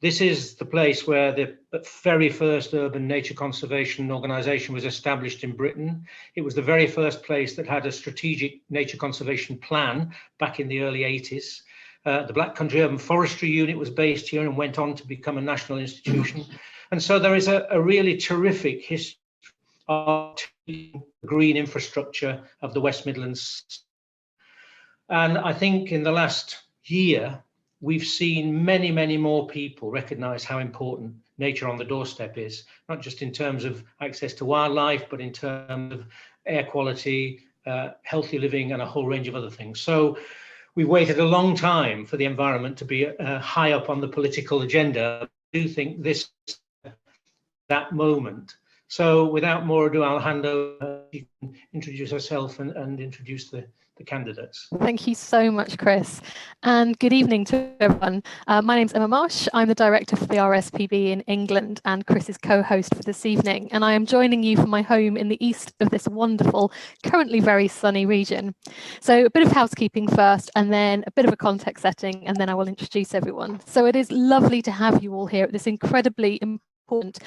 This is the place where the very first urban nature conservation organisation was established in Britain. It was the very first place that had a strategic nature conservation plan back in the early 80s. The Black Country Urban Forestry Unit was based here and went on to become a national institution. And so there is a really terrific history of green infrastructure of the West Midlands. And I think in the last year, we've seen many, many more people recognise how important nature on the doorstep is, not just in terms of access to wildlife, but in terms of air quality, healthy living, and a whole range of other things. So we've waited a long time for the environment to be high up on the political agenda. I do think this is that moment. So without more ado, I'll hand over. You can introduce yourself and introduce the candidates. Thank you so much, Chris, and good evening to everyone. My name's Emma Marsh. I'm the director for the RSPB in England and Chris's co-host for this evening, and I am joining you from my home in the east of this wonderful, currently very sunny region. So a bit of housekeeping first, and then a bit of a context setting, and then I will introduce everyone. So it is lovely to have you all here at this incredibly important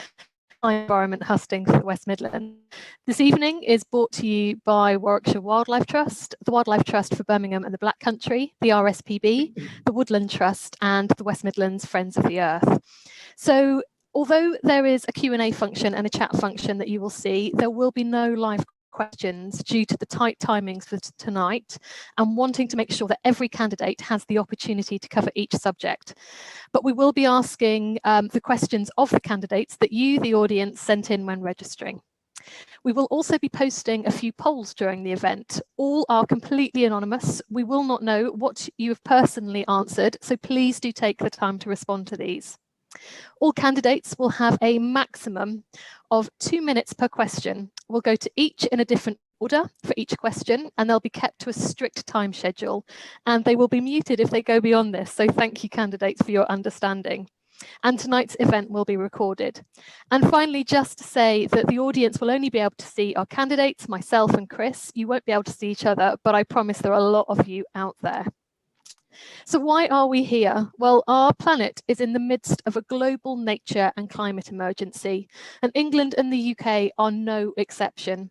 environment Hustings for the West Midlands. This evening is brought to you by Warwickshire Wildlife Trust, the Wildlife Trust for Birmingham and the Black Country, the RSPB, the Woodland Trust, and the West Midlands Friends of the Earth. So although there is a Q&A function and a chat function that you will see, there will be no live questions due to the tight timings for tonight and wanting to make sure that every candidate has the opportunity to cover each subject. But we will be asking the questions of the candidates that you, the audience, sent in when registering. We will also be posting a few polls during the event. All are completely anonymous. We will not know what you have personally answered, so please do take the time to respond to these. All candidates will have a maximum of 2 minutes per question. We'll go to each in a different order for each question, and they'll be kept to a strict time schedule, and they will be muted if they go beyond this. So thank you, candidates, for your understanding. And tonight's event will be recorded. And finally, just to say that the audience will only be able to see our candidates, myself and Chris. You won't be able to see each other, but I promise there are a lot of you out there. So why are we here? Well, our planet is in the midst of a global nature and climate emergency, and England and the UK are no exception.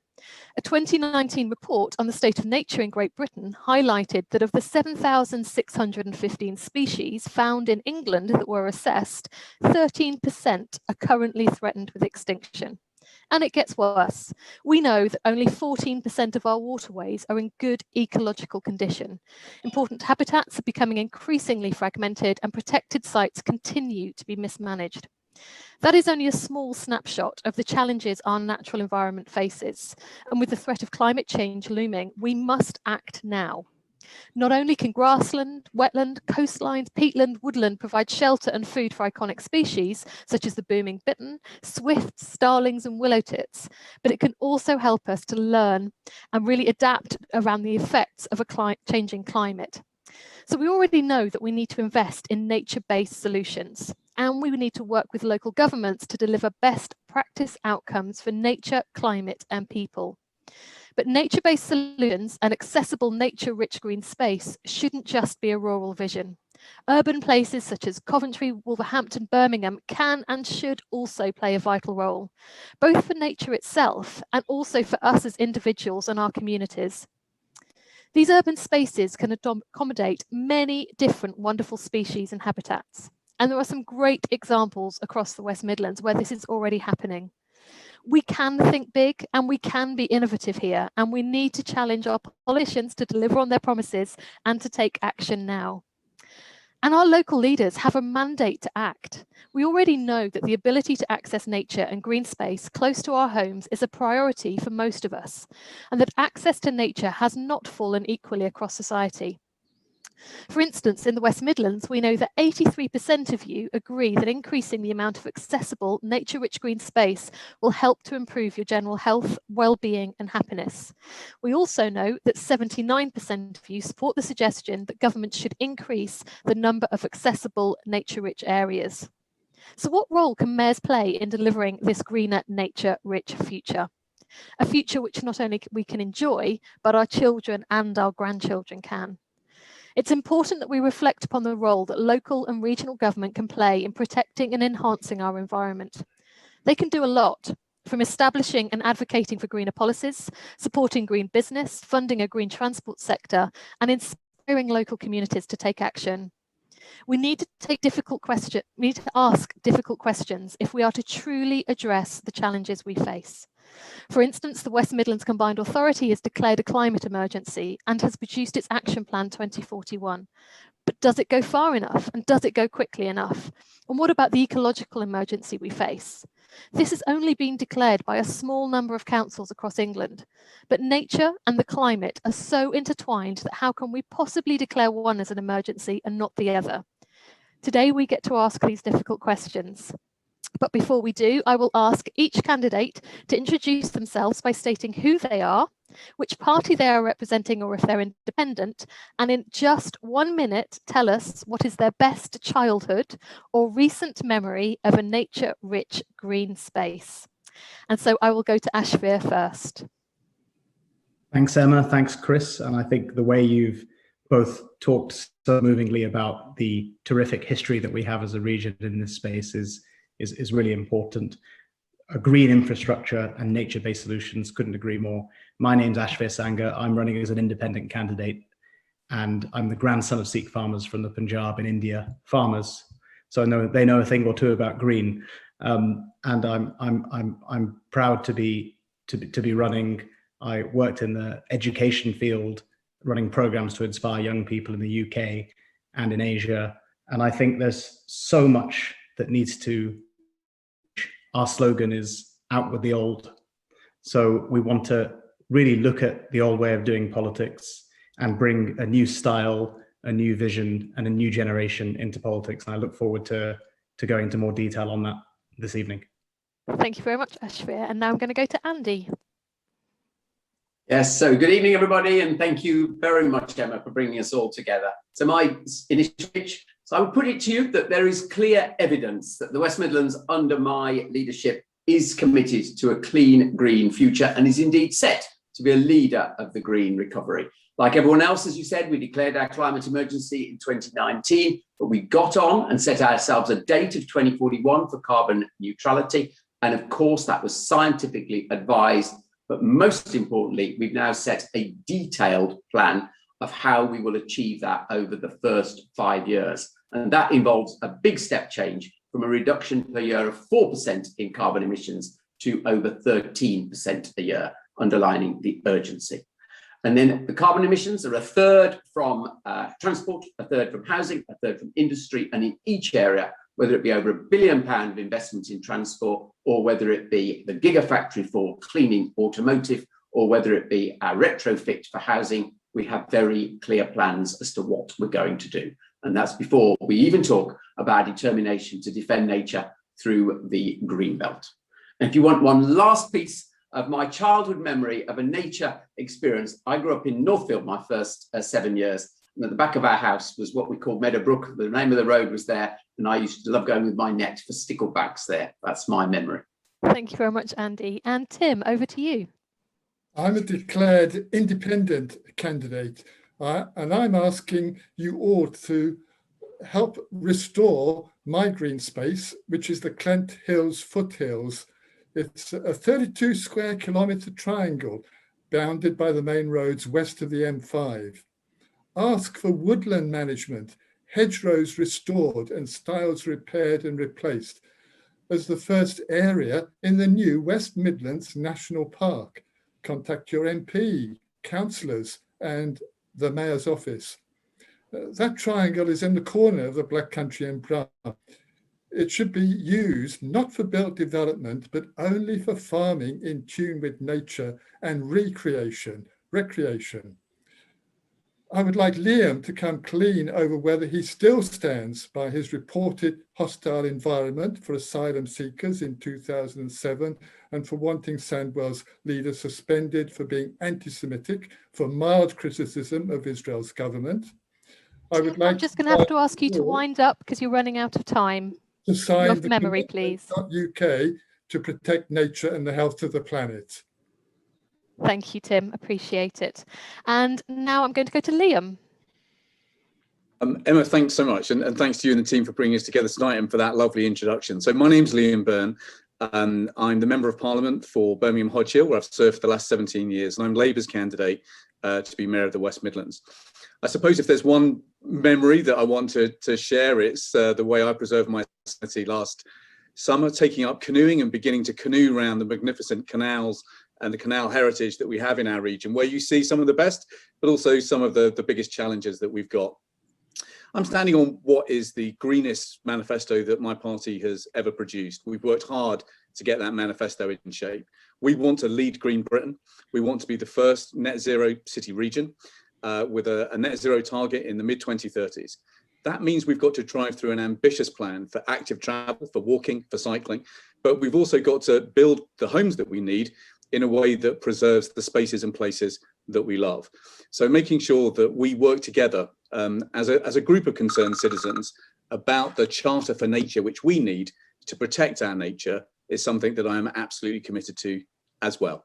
A 2019 report on the state of nature in Great Britain highlighted that of the 7,615 species found in England that were assessed, 13% are currently threatened with extinction. And it gets worse. We know that only 14% of our waterways are in good ecological condition. Important habitats are becoming increasingly fragmented, and protected sites continue to be mismanaged. That is only a small snapshot of the challenges our natural environment faces. And with the threat of climate change looming, we must act now. Not only can grassland, wetland, coastlines, peatland, woodland provide shelter and food for iconic species, such as the booming bittern, swifts, starlings, and willow tits, but it can also help us to learn and really adapt around the effects of a changing climate. So we already know that we need to invest in nature-based solutions, and we need to work with local governments to deliver best practice outcomes for nature, climate, and people. But nature-based solutions and accessible nature-rich green space shouldn't just be a rural vision. Urban places such as Coventry, Wolverhampton, Birmingham can and should also play a vital role, both for nature itself and also for us as individuals and our communities. These urban spaces can accommodate many different wonderful species and habitats. And there are some great examples across the West Midlands where this is already happening. We can think big and we can be innovative here, and we need to challenge our politicians to deliver on their promises and to take action now. And our local leaders have a mandate to act. We already know that the ability to access nature and green space close to our homes is a priority for most of us, and that access to nature has not fallen equally across society. For instance, in the West Midlands, we know that 83% of you agree that increasing the amount of accessible nature-rich green space will help to improve your general health, well-being and happiness. We also know that 79% of you support the suggestion that government should increase the number of accessible nature-rich areas. So what role can mayors play in delivering this greener, nature-rich future? A future which not only we can enjoy, but our children and our grandchildren can. It's important that we reflect upon the role that local and regional government can play in protecting and enhancing our environment. They can do a lot, from establishing and advocating for greener policies, supporting green business, funding a green transport sector, and inspiring local communities to take action. We need to ask difficult questions if we are to truly address the challenges we face. For instance, the West Midlands Combined Authority has declared a climate emergency and has produced its Action Plan 2041. But does it go far enough, and does it go quickly enough? And what about the ecological emergency we face? This has only been declared by a small number of councils across England, but nature and the climate are so intertwined that how can we possibly declare one as an emergency and not the other? Today we get to ask these difficult questions. But before we do, I will ask each candidate to introduce themselves by stating who they are, which party they are representing, or if they're independent, and in just 1 minute tell us what is their best childhood or recent memory of a nature-rich green space. And so I will go to Ashford first. Thanks, Emma. Thanks, Chris. And I think the way you've both talked so movingly about the terrific history that we have as a region in this space is really important. A green infrastructure and nature-based solutions, couldn't agree more. My name's Ashford Sanger. I'm running as an independent candidate, and I'm the grandson of Sikh farmers from the Punjab in India, farmers. So they know a thing or two about green, and I'm proud to be running. I worked in the education field, running programs to inspire young people in the UK and in Asia, and I think there's so much that needs to. Our slogan is out with the old. So we want to really look at the old way of doing politics and bring a new style, a new vision, and a new generation into politics. And I look forward to going into more detail on that this evening. Thank you very much, Ashford. And now I'm going to go to Andy. Yes, so good evening, everybody, and thank you very much, Emma, for bringing us all together. So my initial pitch, so I would put it to you that there is clear evidence that the West Midlands, under my leadership, is committed to a clean, green future and is indeed set to be a leader of the green recovery. Like everyone else, as you said, we declared our climate emergency in 2019, but we got on and set ourselves a date of 2041 for carbon neutrality. And of course, that was scientifically advised. But most importantly, we've now set a detailed plan of how we will achieve that over the first 5 years. And that involves a big step change from a reduction per year of 4% in carbon emissions to over 13% a year, underlining the urgency. And then the carbon emissions are a third from transport, a third from housing, a third from industry, and in each area, whether it be over £1 billion of investment in transport, or whether it be the gigafactory for cleaning automotive, or whether it be our retrofit for housing, we have very clear plans as to what we're going to do. And that's before we even talk about determination to defend nature through the green belt. And if you want one last piece of my childhood memory of a nature experience, I grew up in Northfield my first 7 years. And at the back of our house was what we called Meadowbrook. The name of the road was there. And I used to love going with my net for sticklebacks there. That's my memory. Thank you very much, Andy. And Tim, over to you. I'm a declared independent candidate, and I'm asking you all to help restore my green space, which is the Clent Hills foothills. It's a 32 square kilometre triangle bounded by the main roads west of the M5. Ask for woodland management, hedgerows restored and stiles repaired and replaced as the first area in the new West Midlands National Park. Contact your MP, councillors and the Mayor's office. That triangle is in the corner of the Black Country and Brown. It should be used not for built development, but only for farming in tune with nature and recreation. I would like Liam to come clean over whether he still stands by his reported hostile environment for asylum seekers in 2007 and for wanting Sandwell's leader suspended for being anti-Semitic for mild criticism of Israel's government. I'm just going to have to ask you to wind up because you're running out of time. To sign the memory, please. UK to protect nature and the health of the planet. Thank you, Tim. Appreciate it. And now I'm going to go to Liam. Emma, thanks so much. And thanks to you and the team for bringing us together tonight and for that lovely introduction. So my name's Liam Byrne. I'm the Member of Parliament for Birmingham Hodge Hill, where I've served for the last 17 years. And I'm Labour's candidate to be Mayor of the West Midlands. I suppose if there's one memory that I want to share, it's the way I preserved my sanity last summer, taking up canoeing and beginning to canoe around the magnificent canals and the canal heritage that we have in our region, where you see some of the best, but also some of the biggest challenges that we've got. I'm standing on what is the greenest manifesto that my party has ever produced. We've worked hard to get that manifesto in shape. We want to lead Green Britain. We want to be the first net zero city region with a net zero target in the mid-2030s. That means we've got to drive through an ambitious plan for active travel, for walking, for cycling, but we've also got to build the homes that we need in a way that preserves the spaces and places that we love. So making sure that we work together as a group of concerned citizens about the Charter for Nature, which we need to protect our nature, is something that I am absolutely committed to as well.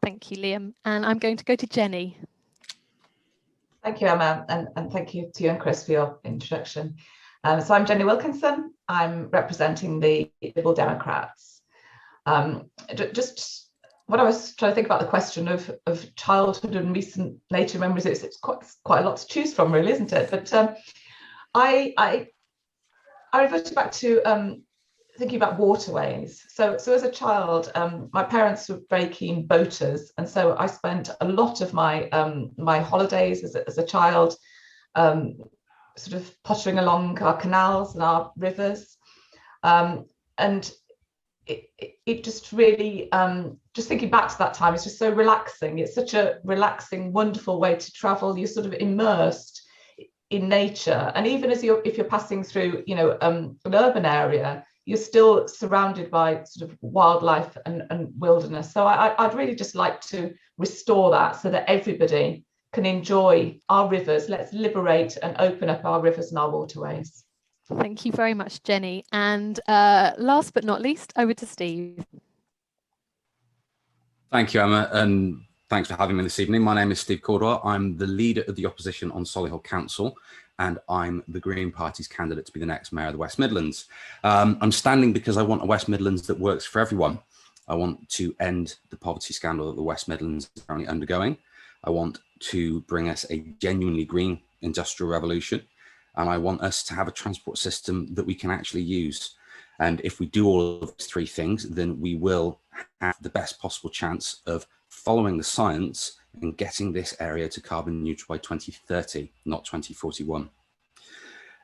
Thank you, Liam. And I'm going to go to Jenny. Thank you, Emma, and thank you to you and Chris for your introduction. So I'm Jenny Wilkinson. I'm representing the Liberal Democrats. Just what I was trying to think about the question of childhood and recent nature memories, it's quite a lot to choose from, really, isn't it? But I reverted back to thinking about waterways. So as a child, my parents were very keen boaters, and so I spent a lot of my my holidays as a child sort of pottering along our canals and our rivers, and it just really, just thinking back to that time, it's just so relaxing. It's such a relaxing, wonderful way to travel. You're sort of immersed in nature, and even if you're passing through, an urban area, you're still surrounded by sort of wildlife and wilderness. So I'd really just like to restore that so that everybody can enjoy our rivers. Let's liberate and open up our rivers and our waterways. Thank you very much, Jenny. And last but not least, over to Steve. Thank you, Emma, and thanks for having me this evening. My name is Steve Caldwell. I'm the leader of the opposition on Solihull Council, and I'm the Green Party's candidate to be the next Mayor of the West Midlands. I'm standing because I want a West Midlands that works for everyone. I want to end the poverty scandal that the West Midlands is currently undergoing. I want to bring us a genuinely green industrial revolution. And I want us to have a transport system that we can actually use. And if we do all of these three things, then we will have the best possible chance of following the science and getting this area to carbon neutral by 2030, not 2041.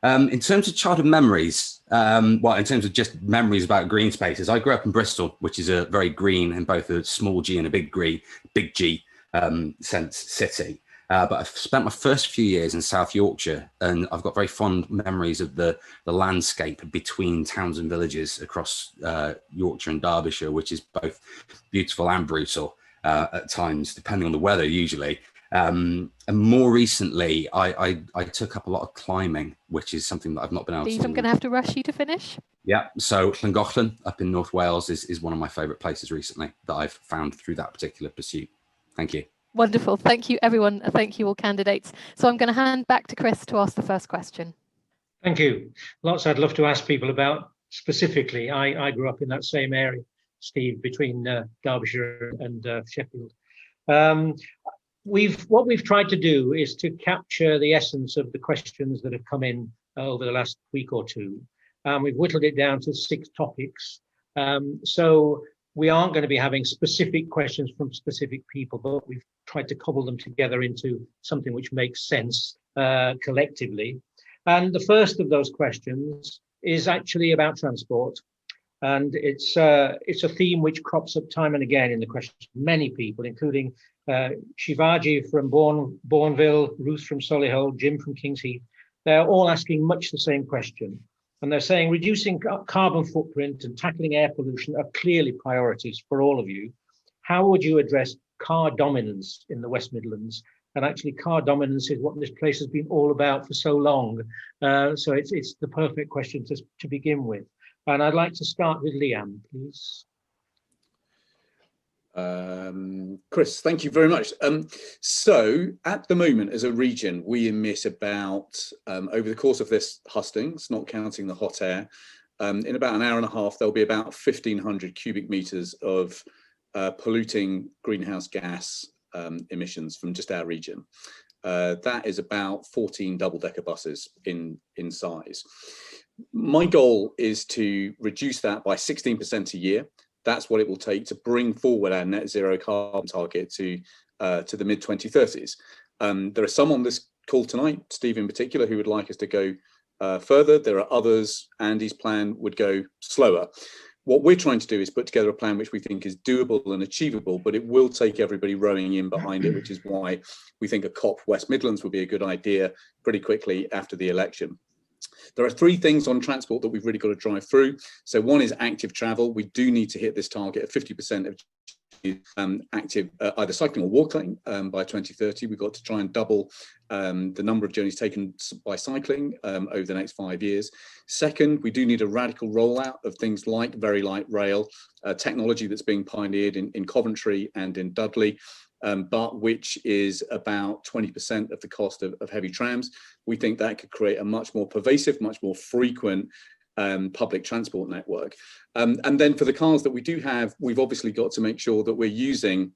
In terms of childhood memories, well, in terms of just memories about green spaces, I grew up in Bristol, which is a very green in both a small G and a big G sense city. But I've spent my first few years in South Yorkshire, and I've got very fond memories of the landscape between towns and villages across Yorkshire and Derbyshire, which is both beautiful and brutal at times, depending on the weather usually. And more recently, I took up a lot of climbing, which is something that I've not been able to do. Steve, I'm going to have to rush you to finish. Yeah, so Llangollen up in North Wales is one of my favourite places recently that I've found through that particular pursuit. Thank you. Wonderful. Thank you, everyone. Thank you, all candidates. So I'm going to hand back to Chris to ask the first question. Thank you. Lots I'd love to ask people about specifically. I grew up in that same area, Steve, between Derbyshire and Sheffield. What we've tried to do is to capture the essence of the questions that have come in over the last week or two. We've whittled it down to 6 topics. So we aren't going to be having specific questions from specific people, but we've tried to cobble them together into something which makes sense collectively. And the first of those questions is actually about transport. And it's a theme which crops up time and again in the questions of many people, including Shivaji from Bourneville, Ruth from Solihull, Jim from Kings Heath. They're all asking much the same question. And they're saying reducing carbon footprint and tackling air pollution are clearly priorities for all of you. How would you address car dominance in the West Midlands? And actually car dominance is what this place has been all about for so long. So it's the perfect question to begin with. And I'd like to start with Liam, please. Chris, thank you very much. So at the moment, as a region, we emit about, over the course of this hustings, not counting the hot air, in about an hour and a half, there'll be about 1,500 cubic meters of polluting greenhouse gas emissions from just our region. That is about 14 double-decker buses in size. My goal is to reduce that by 16% a year. That's what it will take to bring forward our net zero carbon target to the mid 2030s. There are some on this call tonight, Steve in particular, who would like us to go further. There are others, Andy's plan would go slower. What we're trying to do is put together a plan which we think is doable and achievable, but it will take everybody rowing in behind it, which is why we think a COP West Midlands would be a good idea pretty quickly after the election. There are three things on transport that we've really got to drive through. So one is active travel. We do need to hit this target of 50% of active either cycling or walking by 2030. We've got to try and double the number of journeys taken by cycling over the next 5 years. Second, we do need a radical rollout of things like very light rail, technology that's being pioneered in Coventry and in Dudley, but which is about 20% of the cost of heavy trams. We think that could create a much more pervasive, much more frequent public transport network. And then for the cars that we do have, we've obviously got to make sure that we're using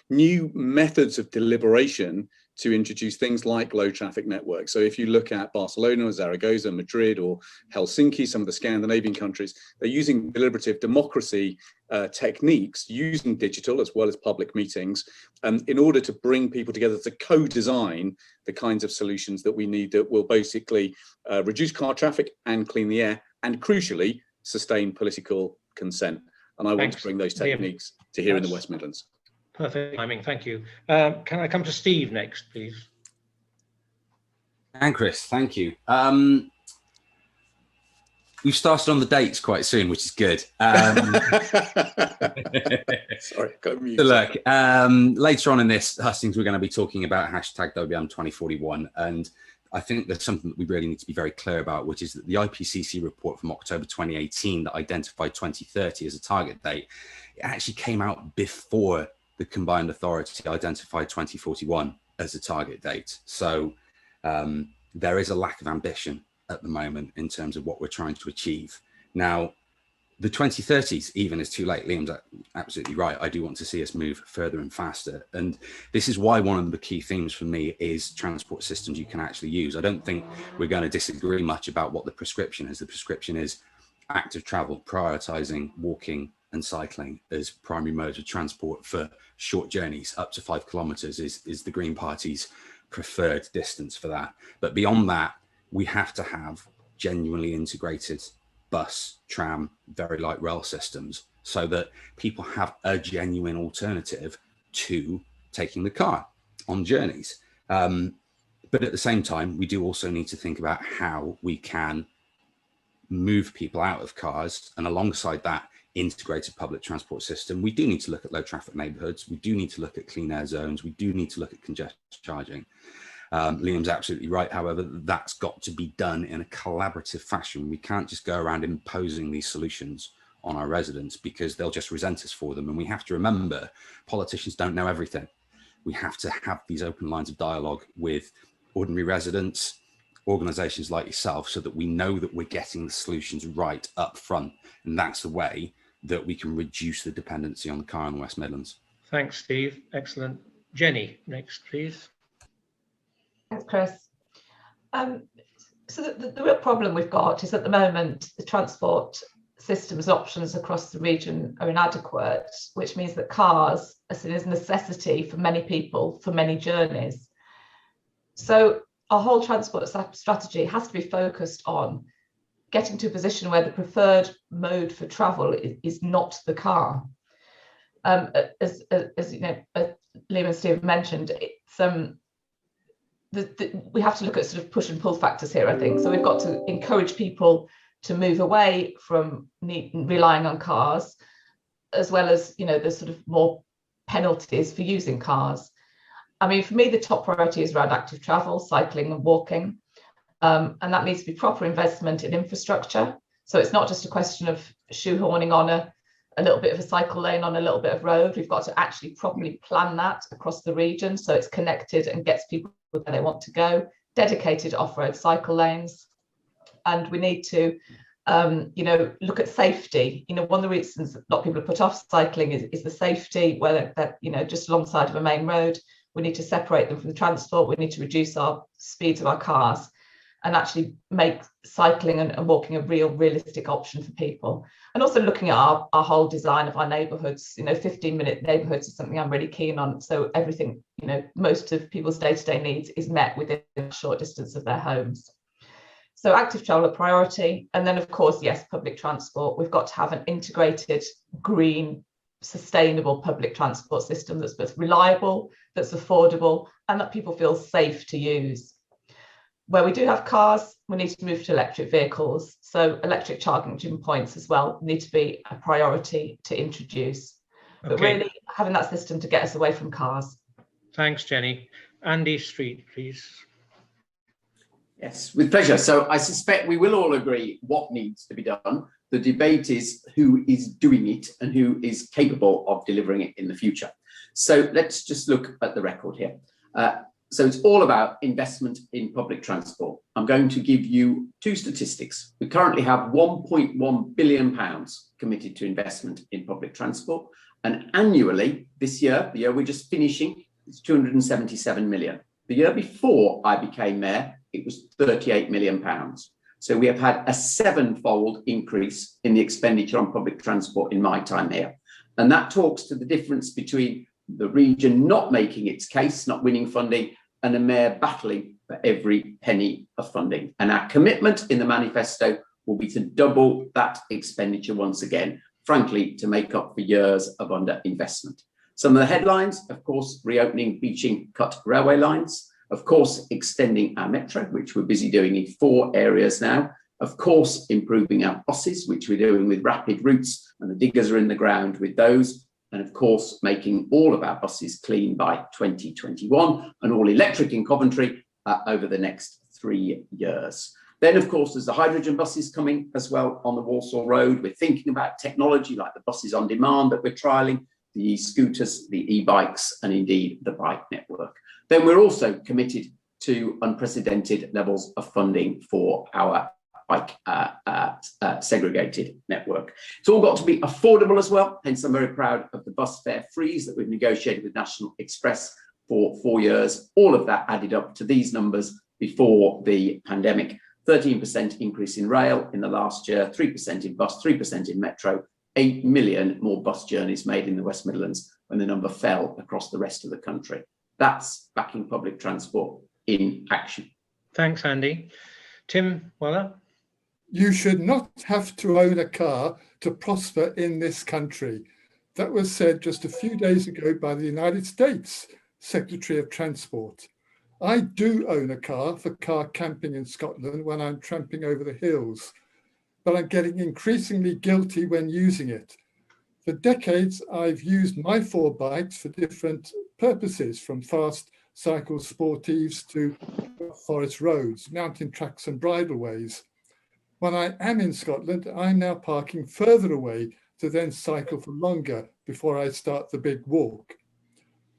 new methods of deliberation to introduce things like low traffic networks. So if you look at Barcelona or Zaragoza, Madrid or Helsinki, some of the Scandinavian countries, they're using deliberative democracy techniques, using digital as well as public meetings, in order to bring people together to co-design the kinds of solutions that we need that will basically reduce car traffic and clean the air, and crucially, sustain political consent. And I want to bring those techniques to here in the West Midlands. Perfect timing, thank you. Can I come to Steve next, please? And Chris, thank you. We've started on the dates quite soon, which is good. Sorry, got me. So look, later on in this hustings, we're going to be talking about hashtag WM 2041. And I think there's something that we really need to be very clear about, which is that the IPCC report from October 2018 that identified 2030 as a target date, it actually came out before the combined authority identified 2041 as a target date. So there is a lack of ambition at the moment in terms of what we're trying to achieve. Now, the 2030s even is too late. Liam's absolutely right. I do want to see us move further and faster. And this is why one of the key themes for me is transport systems you can actually use. I don't think we're going to disagree much about what the prescription is. The prescription is active travel, prioritizing walking and cycling as primary modes of transport for short journeys. Up to 5 kilometers is the Green Party's preferred distance for that. But beyond that, we have to have genuinely integrated bus, tram, very light rail systems so that people have a genuine alternative to taking the car on journeys. But at the same time, we do also need to think about how we can move people out of cars, and alongside that integrated public transport system, we do need to look at low traffic neighborhoods. We do need to look at clean air zones. We do need to look at congestion charging. Liam's absolutely right. However, that's got to be done in a collaborative fashion. We can't just go around imposing these solutions on our residents because they'll just resent us for them. And we have to remember, politicians don't know everything. We have to have these open lines of dialogue with ordinary residents, organizations like yourself, so that we know that we're getting the solutions right up front. And that's the way that we can reduce the dependency on the car in the West Midlands. Thanks, Steve. Excellent. Jenny, next, please. Thanks, Chris. So the real problem we've got is at the moment, the transport systems options across the region are inadequate, which means that cars are seen as a necessity for many people for many journeys. So our whole transport strategy has to be focused on getting to a position where the preferred mode for travel is not the car. As you know, Liam and Steve mentioned, it's we have to look at sort of push and pull factors here, I think. So we've got to encourage people to move away from relying on cars, as well as, you know, the sort of more penalties for using cars. I mean, for me, the top priority is around active travel, cycling and walking. And that needs to be proper investment in infrastructure. So it's not just a question of shoehorning on a little bit of a cycle lane on a little bit of road. We've got to actually properly plan that across the region so it's connected and gets people where they want to go. Dedicated off-road cycle lanes. And we need to look at safety. One of the reasons a lot of people are put off cycling is the safety, whether they're, just alongside of a main road. We need to separate them from the transport. We need to reduce our speeds of our cars and actually make cycling and walking a realistic option for people. And also looking at our whole design of our neighbourhoods. 15-minute neighbourhoods is something I'm really keen on. So everything, most of people's day-to-day needs is met within a short distance of their homes. So active travel a priority. And then, of course, yes, public transport. We've got to have an integrated, green, sustainable public transport system that's both reliable, that's affordable, and that people feel safe to use. Where we do have cars, we need to move to electric vehicles. So electric charging points as well need to be a priority to introduce. But really having that system to get us away from cars. Thanks, Jenny. Andy Street, please. Yes, with pleasure. So I suspect we will all agree what needs to be done. The debate is who is doing it and who is capable of delivering it in the future. So let's just look at the record here. So it's all about investment in public transport. I'm going to give you two statistics. We currently have £1.1 billion committed to investment in public transport. And annually, this year, the year we're just finishing, it's 277 million. The year before I became mayor, it was £38 million. So we have had a 7-fold increase in the expenditure on public transport in my time here. And that talks to the difference between the region not making its case, not winning funding, and the mayor battling for every penny of funding. And our commitment in the manifesto will be to double that expenditure once again, frankly, to make up for years of underinvestment. Some of the headlines, of course, reopening Beeching Cut railway lines, of course, extending our metro, which we're busy doing in 4 areas now, of course, improving our buses, which we're doing with rapid routes, and the diggers are in the ground with those, and of course, making all of our buses clean by 2021 and all electric in Coventry over the next 3 years. Then, of course, there's the hydrogen buses coming as well on the Walsall Road. We're thinking about technology like the buses on demand that we're trialling, the e-scooters, the e-bikes, and indeed the bike network. Then we're also committed to unprecedented levels of funding for our bike segregated network. It's all got to be affordable as well. Hence, I'm very proud of the bus fare freeze that we've negotiated with National Express for 4 years. All of that added up to these numbers before the pandemic. 13% increase in rail in the last year, 3% in bus, 3% in metro, 8 million more bus journeys made in the West Midlands when the number fell across the rest of the country. That's backing public transport in action. Thanks, Andy. Tim Weller. You should not have to own a car to prosper in this country. That was said just a few days ago by the United States Secretary of Transport. I do own a car for car camping in Scotland when I'm tramping over the hills, but I'm getting increasingly guilty when using it. For decades, I've used my 4 bikes for different purposes, from fast cycle sportives to forest roads, mountain tracks and bridleways. When I am in Scotland, I'm now parking further away to then cycle for longer before I start the big walk.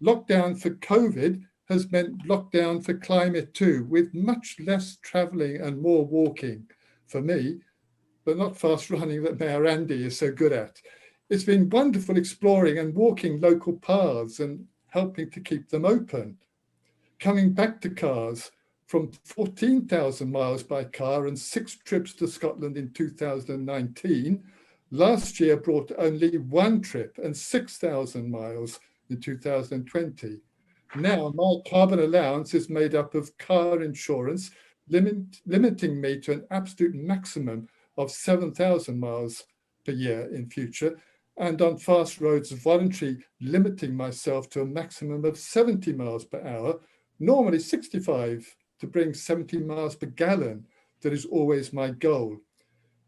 Lockdown for COVID has meant lockdown for climate too, with much less travelling and more walking for me, but not fast running that Mayor Andy is so good at. It's been wonderful exploring and walking local paths and helping to keep them open. Coming back to cars, from 14,000 miles by car and 6 trips to Scotland in 2019, last year brought only 1 trip and 6,000 miles in 2020. Now my carbon allowance is made up of car insurance, limiting me to an absolute maximum of 7,000 miles per year in future, and on fast roads voluntarily limiting myself to a maximum of 70 miles per hour, normally 65, to bring 70 miles per gallon. That is always my goal.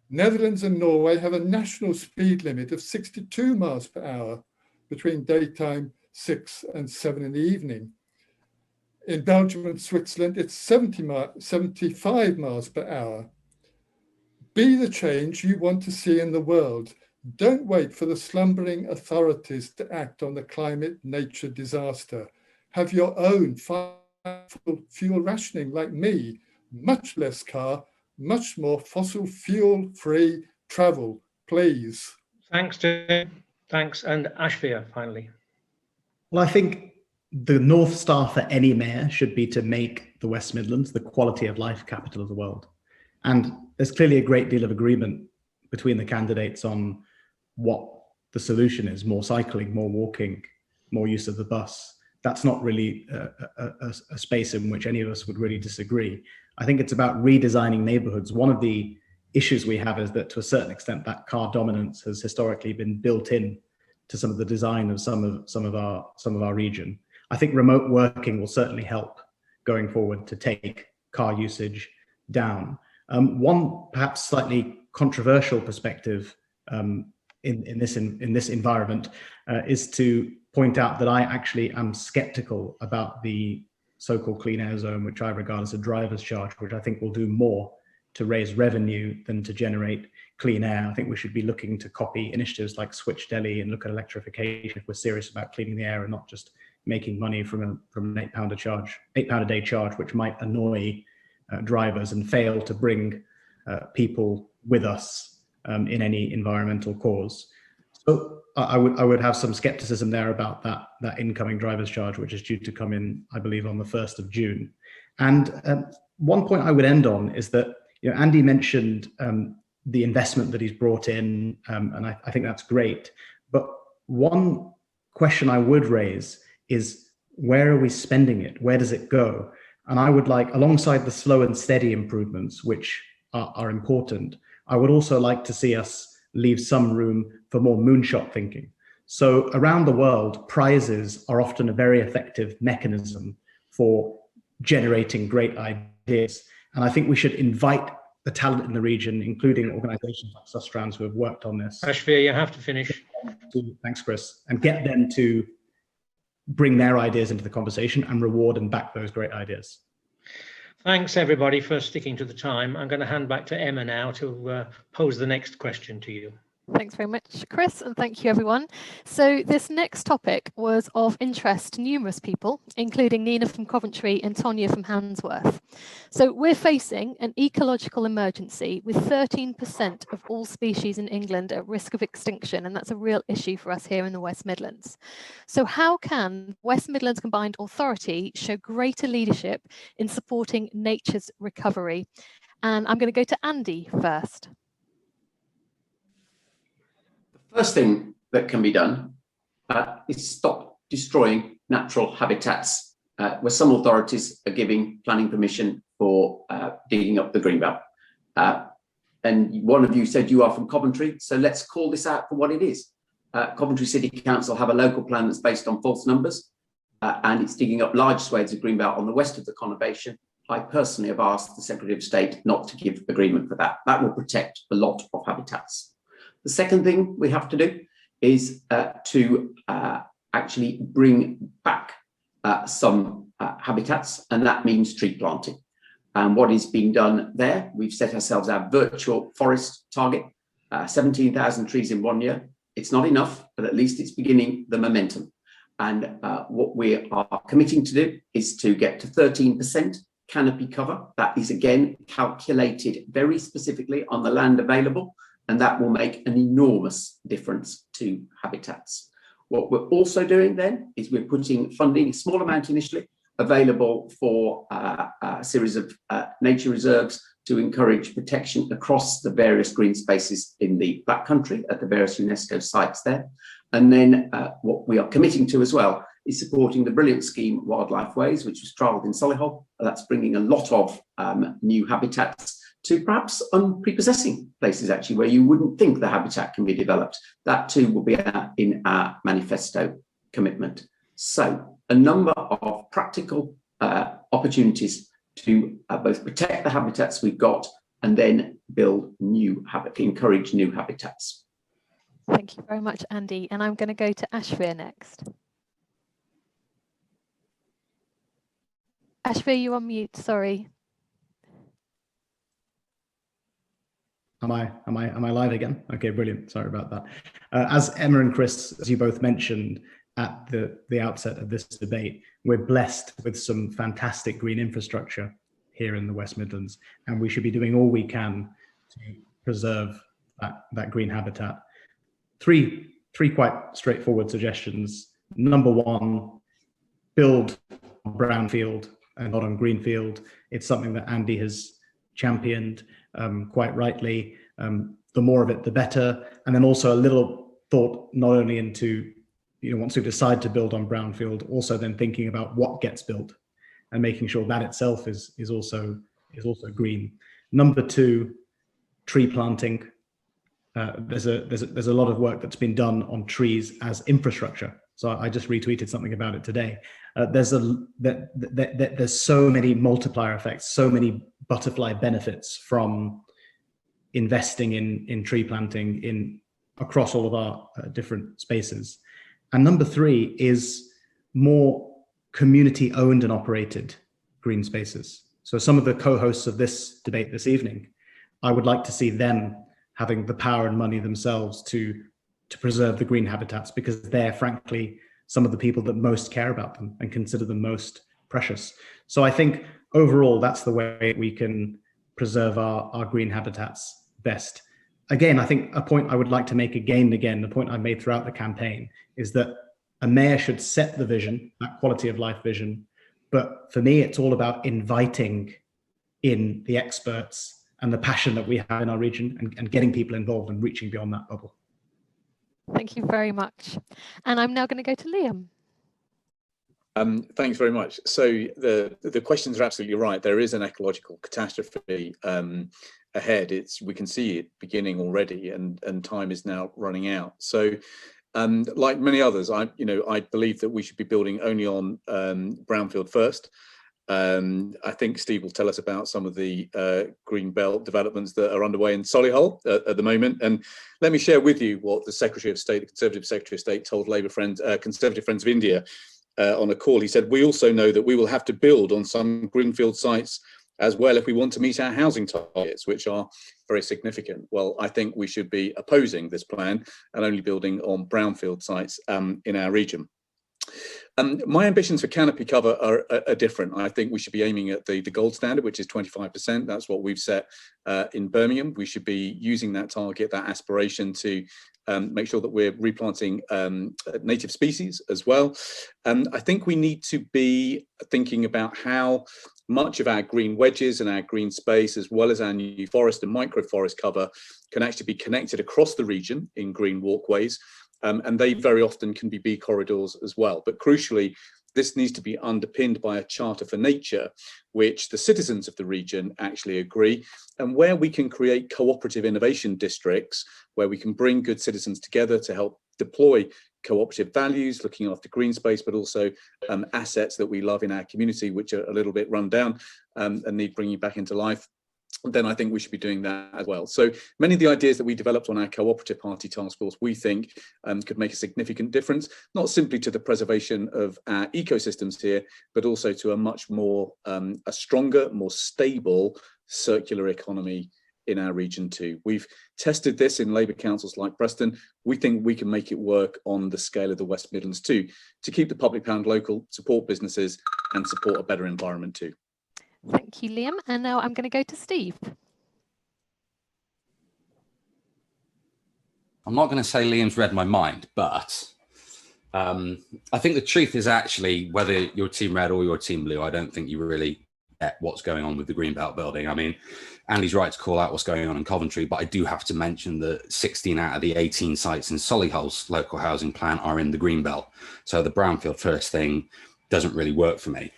Netherlands and Norway have a national speed limit of 62 miles per hour between daytime 6 and 7 in the evening. In Belgium and Switzerland, it's 75 miles per hour. Be the change you want to see in the world. Don't wait for the slumbering authorities to act on the climate nature disaster. Have your own fuel rationing like me, much less car, much more fossil fuel free travel, please. Thanks, Tim. Thanks. And Ashford, finally. Well, I think the North Star for any mayor should be to make the West Midlands the quality of life capital of the world. And there's clearly a great deal of agreement between the candidates on what the solution is: more cycling, more walking, more use of the bus. That's not really a space in which any of us would really disagree. I think it's about redesigning neighborhoods. One of the issues we have is that, to a certain extent, that car dominance has historically been built in to some of the design of some of our region. I think remote working will certainly help going forward to take car usage down. One perhaps slightly controversial perspective in this environment is to point out that I actually am skeptical about the so-called clean air zone, which I regard as a driver's charge, which I think will do more to raise revenue than to generate clean air. I think we should be looking to copy initiatives like Switch Delhi and look at electrification if we're serious about cleaning the air and not just making money from an £8 a day charge, which might annoy drivers and fail to bring people with us in any environmental cause. So I would have some skepticism there about that incoming driver's charge, which is due to come in, I believe, on the 1st of June. And one point I would end on is that, Andy mentioned the investment that he's brought in, and I think that's great. But one question I would raise is, where are we spending it? Where does it go? And I would like, alongside the slow and steady improvements, which are important, I would also like to see us leave some room for more moonshot thinking. So around the world, prizes are often a very effective mechanism for generating great ideas. And I think we should invite the talent in the region, including organizations like Sustrans who have worked on this. Ashford, you have to finish. Thanks, Chris. And get them to bring their ideas into the conversation and reward and back those great ideas. Thanks, everybody, for sticking to the time. I'm going to hand back to Emma now to pose the next question to you. Thanks very much, Chris, and thank you, everyone. So this next topic was of interest to numerous people, including Nina from Coventry and Tonya from Handsworth. So we're facing an ecological emergency with 13% of all species in England at risk of extinction, and that's a real issue for us here in the West Midlands. So how can West Midlands Combined Authority show greater leadership in supporting nature's recovery? And I'm going to go to Andy first. First thing that can be done is stop destroying natural habitats, where some authorities are giving planning permission for digging up the greenbelt. And one of you said you are from Coventry, so let's call this out for what it is. Coventry City Council have a local plan that's based on false numbers, and it's digging up large swathes of greenbelt on the west of the conurbation. I personally have asked the Secretary of State not to give agreement for that. That will protect a lot of habitats. The second thing we have to do is to actually bring back some habitats, and that means tree planting. And what is being done there, we've set ourselves our virtual forest target, 17,000 trees in 1 year. It's not enough, but at least it's beginning the momentum. And what we are committing to do is to get to 13% canopy cover. That is, again, calculated very specifically on the land available, and that will make an enormous difference to habitats. What we're also doing then is we're putting funding, a small amount initially, available for a series of nature reserves to encourage protection across the various green spaces in the Black Country at the various UNESCO sites there. And then what we are committing to as well is supporting the brilliant scheme Wildlife Ways, which was trialled in Solihull. That's bringing a lot of new habitats to perhaps unprepossessing places, actually, where you wouldn't think the habitat can be developed. That too will be in our manifesto commitment. So a number of practical opportunities to both protect the habitats we've got and then build new encourage new habitats. Thank you very much, Andy. And I'm going to go to Ashford next. Ashford, you're on mute, sorry. Am I live again? Okay, brilliant. Sorry about that. As Emma and Chris, as you both mentioned at the outset of this debate, we're blessed with some fantastic green infrastructure here in the West Midlands, and we should be doing all we can to preserve that green habitat. Three quite straightforward suggestions. Number one, build on Brownfield and not on Greenfield. It's something that Andy has championed quite rightly. The more of it, the better. And then also a little thought not only into, once we decide to build on Brownfield, also then thinking about what gets built and making sure that itself is also green. Number two, tree planting. There's a lot of work that's been done on trees as infrastructure. So I just retweeted something about it today. There's so many multiplier effects, so many butterfly benefits from investing in tree planting across all of our different spaces. And number three is more community owned and operated green spaces. So some of the co-hosts of this debate this evening, I would like to see them having the power and money themselves to preserve the green habitats, because they're frankly some of the people that most care about them and consider them most precious. So I think overall, that's the way we can preserve our green habitats best. Again, I think a point I would like to make again and again, the point I made throughout the campaign, is that a mayor should set the vision, that quality of life vision. But for me, it's all about inviting in the experts and the passion that we have in our region and getting people involved and reaching beyond that bubble. Thank you very much. And I'm now going to go to Liam. Thanks very much. So the questions are absolutely right. There is an ecological catastrophe ahead. We can see it beginning already, and time is now running out. So like many others, I believe that we should be building only on Brownfield first. I think Steve will tell us about some of the green belt developments that are underway in Solihull at the moment. And let me share with you what the Secretary of State, the Conservative Secretary of State, told Labour friends, Conservative Friends of India on a call. He said, "We also know that we will have to build on some greenfield sites as well if we want to meet our housing targets, which are very significant." Well, I think we should be opposing this plan and only building on brownfield sites in our region. My ambitions for canopy cover are different. I think we should be aiming at the gold standard, which is 25%. That's what we've set in Birmingham. We should be using that target, that aspiration, to make sure that we're replanting native species as well. I think we need to be thinking about how much of our green wedges and our green space, as well as our new forest and microforest cover, can actually be connected across the region in green walkways. And they very often can be bee corridors as well. But crucially, this needs to be underpinned by a charter for nature, which the citizens of the region actually agree, and where we can create cooperative innovation districts, where we can bring good citizens together to help deploy cooperative values, looking after green space, but also assets that we love in our community, which are a little bit run down and need bringing back into life. Then I think we should be doing that as well. So many of the ideas that we developed on our Cooperative Party task force, we think could make a significant difference, not simply to the preservation of our ecosystems here, but also to a much more, a stronger, more stable circular economy in our region too. We've tested this in Labour councils like Preston. We think we can make it work on the scale of the West Midlands too, to keep the public pound local, support businesses and support a better environment too. Thank you, Liam. And now I'm going to go to Steve. I'm not going to say Liam's read my mind, but I think the truth is actually, whether you're team red or you're team blue, I don't think you really get what's going on with the Greenbelt building. I mean, Andy's right to call out what's going on in Coventry, but I do have to mention that 16 out of the 18 sites in Solihull's local housing plan are in the Greenbelt. So the Brownfield first thing doesn't really work for me.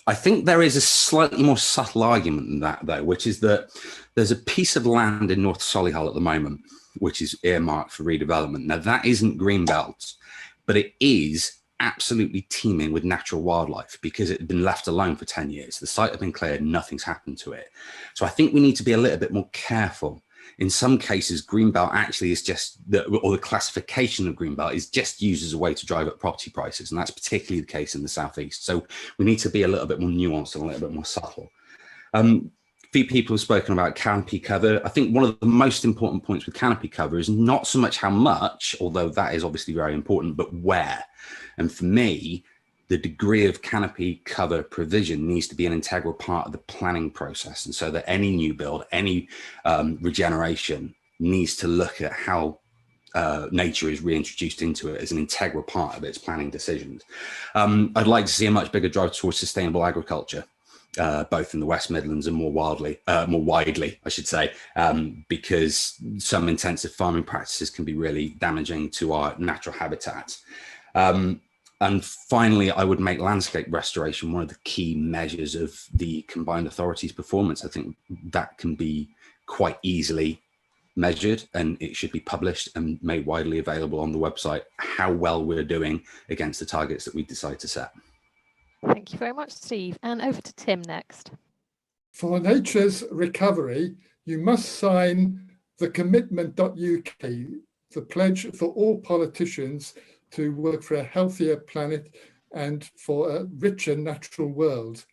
I think there is a slightly more subtle argument than that, though, which is that there's a piece of land in North Solihull at the moment, which is earmarked for redevelopment. Now, that isn't Greenbelt, but it is absolutely teeming with natural wildlife because it had been left alone for 10 years. The site had been cleared, nothing's happened to it. So I think we need to be a little bit more careful. In some cases, Greenbelt actually is just, or the classification of Greenbelt is just used as a way to drive up property prices. And that's particularly the case in the southeast. So we need to be a little bit more nuanced and a little bit more subtle. For few people have spoken about canopy cover. I think one of the most important points with canopy cover is not so much how much, although that is obviously very important, but where. And for me, the degree of canopy cover provision needs to be an integral part of the planning process. And so that any new build, any regeneration needs to look at how nature is reintroduced into it as an integral part of its planning decisions. I'd like to see a much bigger drive towards sustainable agriculture, both in the West Midlands and more widely, I should say, because some intensive farming practices can be really damaging to our natural habitats. And finally, I would make landscape restoration one of the key measures of the combined authorities' performance. I think that can be quite easily measured, and it should be published and made widely available on the website, how well we're doing against the targets that we decide to set. Thank you very much, Steve. And over to Tim next. For nature's recovery, you must sign the commitment.uk, the pledge for all politicians to work for a healthier planet and for a richer natural world.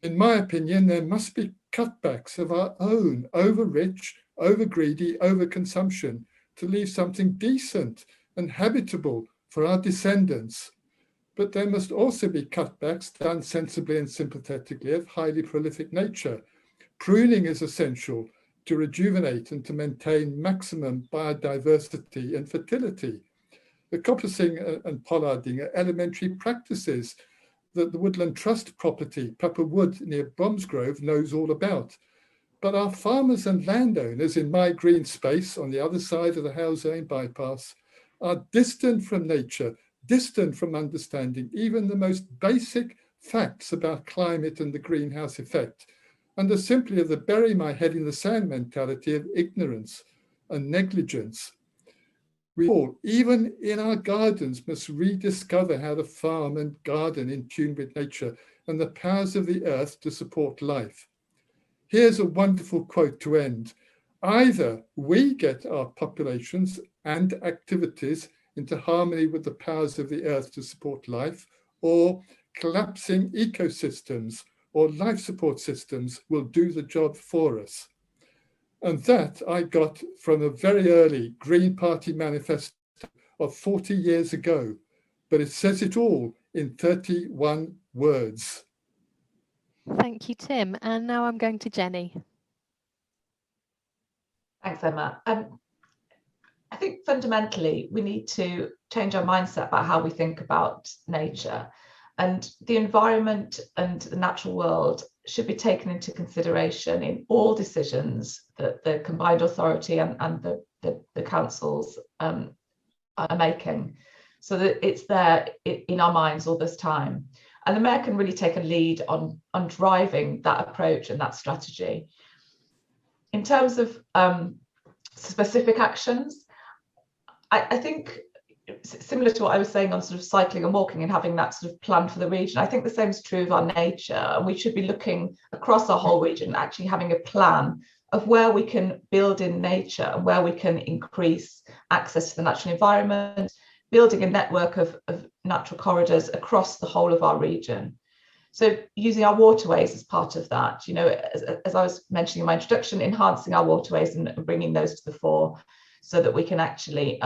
In my opinion, there must be cutbacks of our own over-rich, over-greedy, over-consumption to leave something decent and habitable for our descendants. But there must also be cutbacks done sensibly and sympathetically of highly prolific nature. Pruning is essential to rejuvenate and to maintain maximum biodiversity and fertility. The coppicing and pollarding are elementary practices that the Woodland Trust property, Pepper Wood near Bromsgrove, knows all about. But our farmers and landowners in my green space on the other side of the Howzane bypass are distant from nature, distant from understanding even the most basic facts about climate and the greenhouse effect, and are simply of the bury my head in the sand mentality of ignorance and negligence. We all, even in our gardens, must rediscover how to farm and garden in tune with nature and the powers of the earth to support life. Here's a wonderful quote to end. Either we get our populations and activities into harmony with the powers of the earth to support life, or collapsing ecosystems or life support systems will do the job for us. And that I got from a very early Green Party manifesto of 40 years ago, but it says it all in 31 words. Thank you, Tim. And now I'm going to Jenny. Thanks, Emma. I think fundamentally we need to change our mindset about how we think about nature, and the environment and the natural world should be taken into consideration in all decisions that the combined authority and the councils are making, so that it's there in our minds all this time. And the Mayor can really take a lead on driving that approach and that strategy. In terms of specific actions, I think similar to what I was saying on sort of cycling and walking and having that sort of plan for the region, I think the same is true of our nature. And we should be looking across our whole region, actually having a plan of where we can build in nature and where we can increase access to the natural environment, building a network of natural corridors across the whole of our region. So using our waterways as part of that, you know, as I was mentioning in my introduction, enhancing our waterways and bringing those to the fore so that we can actually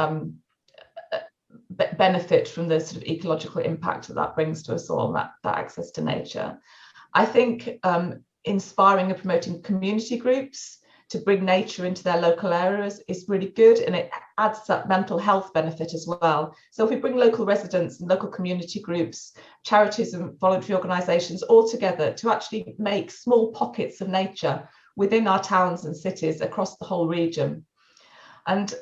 benefit from the sort of ecological impact that brings to us all, that access to nature. I think inspiring and promoting community groups to bring nature into their local areas is really good, and it adds that mental health benefit as well. So if we bring local residents and local community groups, charities and voluntary organisations all together to actually make small pockets of nature within our towns and cities across the whole region. And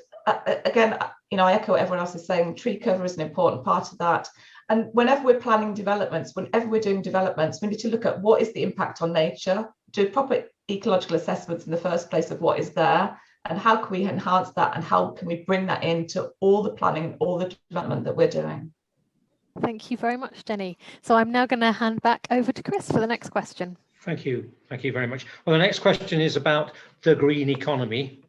again, you know, I echo what everyone else is saying, tree cover is an important part of that. And whenever we're planning developments, whenever we're doing developments, we need to look at what is the impact on nature, do proper ecological assessments in the first place of what is there, and how can we enhance that, and how can we bring that into all the planning, all the development that we're doing. Thank you very much, Jenny. So I'm now going to hand back over to Chris for the next question. Thank you very much. Well, the next question is about the green economy.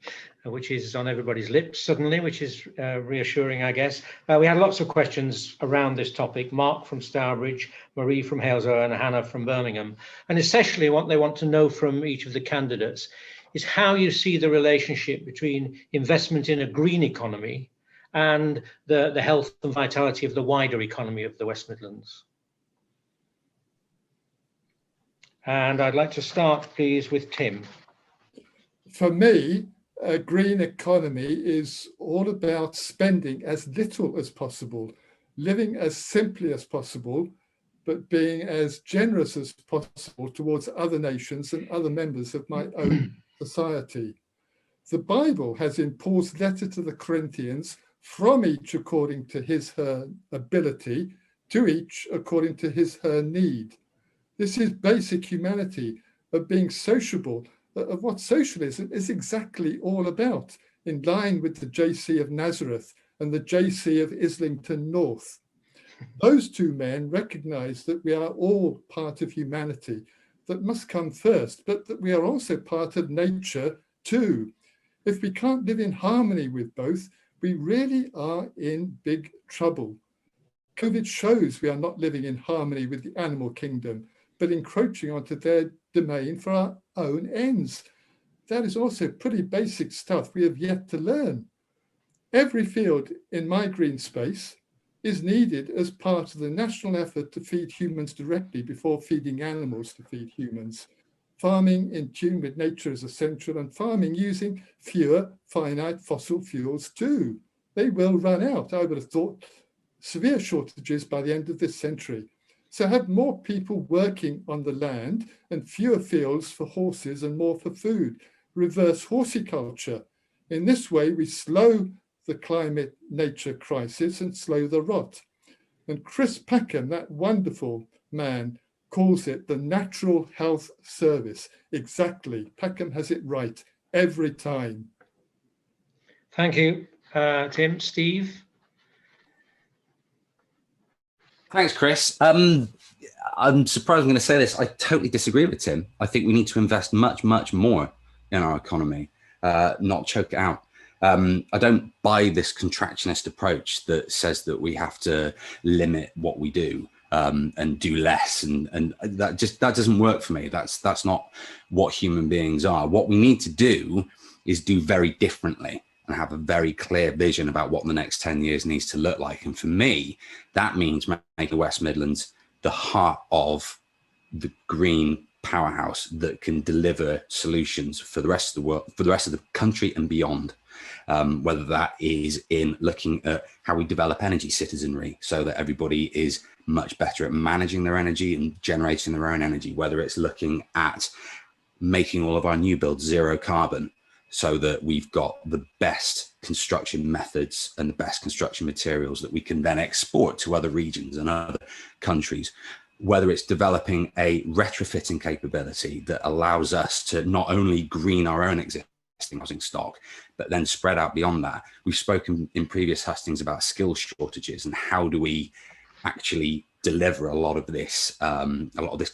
which is on everybody's lips suddenly, which is reassuring, I guess. We had lots of questions around this topic. Mark from Stourbridge, Marie from Halesville, and Hannah from Birmingham. And essentially what they want to know from each of the candidates is how you see the relationship between investment in a green economy and the health and vitality of the wider economy of the West Midlands. And I'd like to start, please, with Tim. For me, a green economy is all about spending as little as possible, living as simply as possible, but being as generous as possible towards other nations and other members of my own society. The Bible has in Paul's letter to the Corinthians, from each according to his/her ability, to each according to his/her need. This is basic humanity, of being sociable, of what socialism is exactly all about, in line with the JC of Nazareth and the JC of Islington North. Those two men recognize that we are all part of humanity, that must come first, but that we are also part of nature too. If we can't live in harmony with both, we really are in big trouble. COVID shows we are not living in harmony with the animal kingdom, but encroaching onto their domain for our own ends. That is also pretty basic stuff we have yet to learn. Every field in my green space is needed as part of the national effort to feed humans directly before feeding animals to feed humans. Farming in tune with nature is essential, and farming using fewer finite fossil fuels too. They will run out. I would have thought severe shortages by the end of this century. So have more people working on the land and fewer fields for horses and more for food. Reverse horticulture. In this way, we slow the climate nature crisis and slow the rot. And Chris Packham, that wonderful man, calls it the natural health service. Exactly. Packham has it right every time. Thank you, Tim. Steve? Thanks, Chris. I'm surprised I'm going to say this. I totally disagree with Tim. I think we need to invest much, much more in our economy, not choke it out. I don't buy this contractionist approach that says that we have to limit what we do and do less, and that doesn't work for me. That's not what human beings are. What we need to do is do very differently and have a very clear vision about what the next 10 years needs to look like. And for me, that means making the West Midlands the heart of the green powerhouse that can deliver solutions for the rest of the world, for the rest of the country and beyond. Whether that is in looking at how we develop energy citizenry so that everybody is much better at managing their energy and generating their own energy, whether it's looking at making all of our new builds zero carbon so that we've got the best construction methods and the best construction materials that we can then export to other regions and other countries, whether it's developing a retrofitting capability that allows us to not only green our own existing housing stock, but then spread out beyond that. We've spoken in previous hustings about skill shortages and how do we actually deliver a lot of this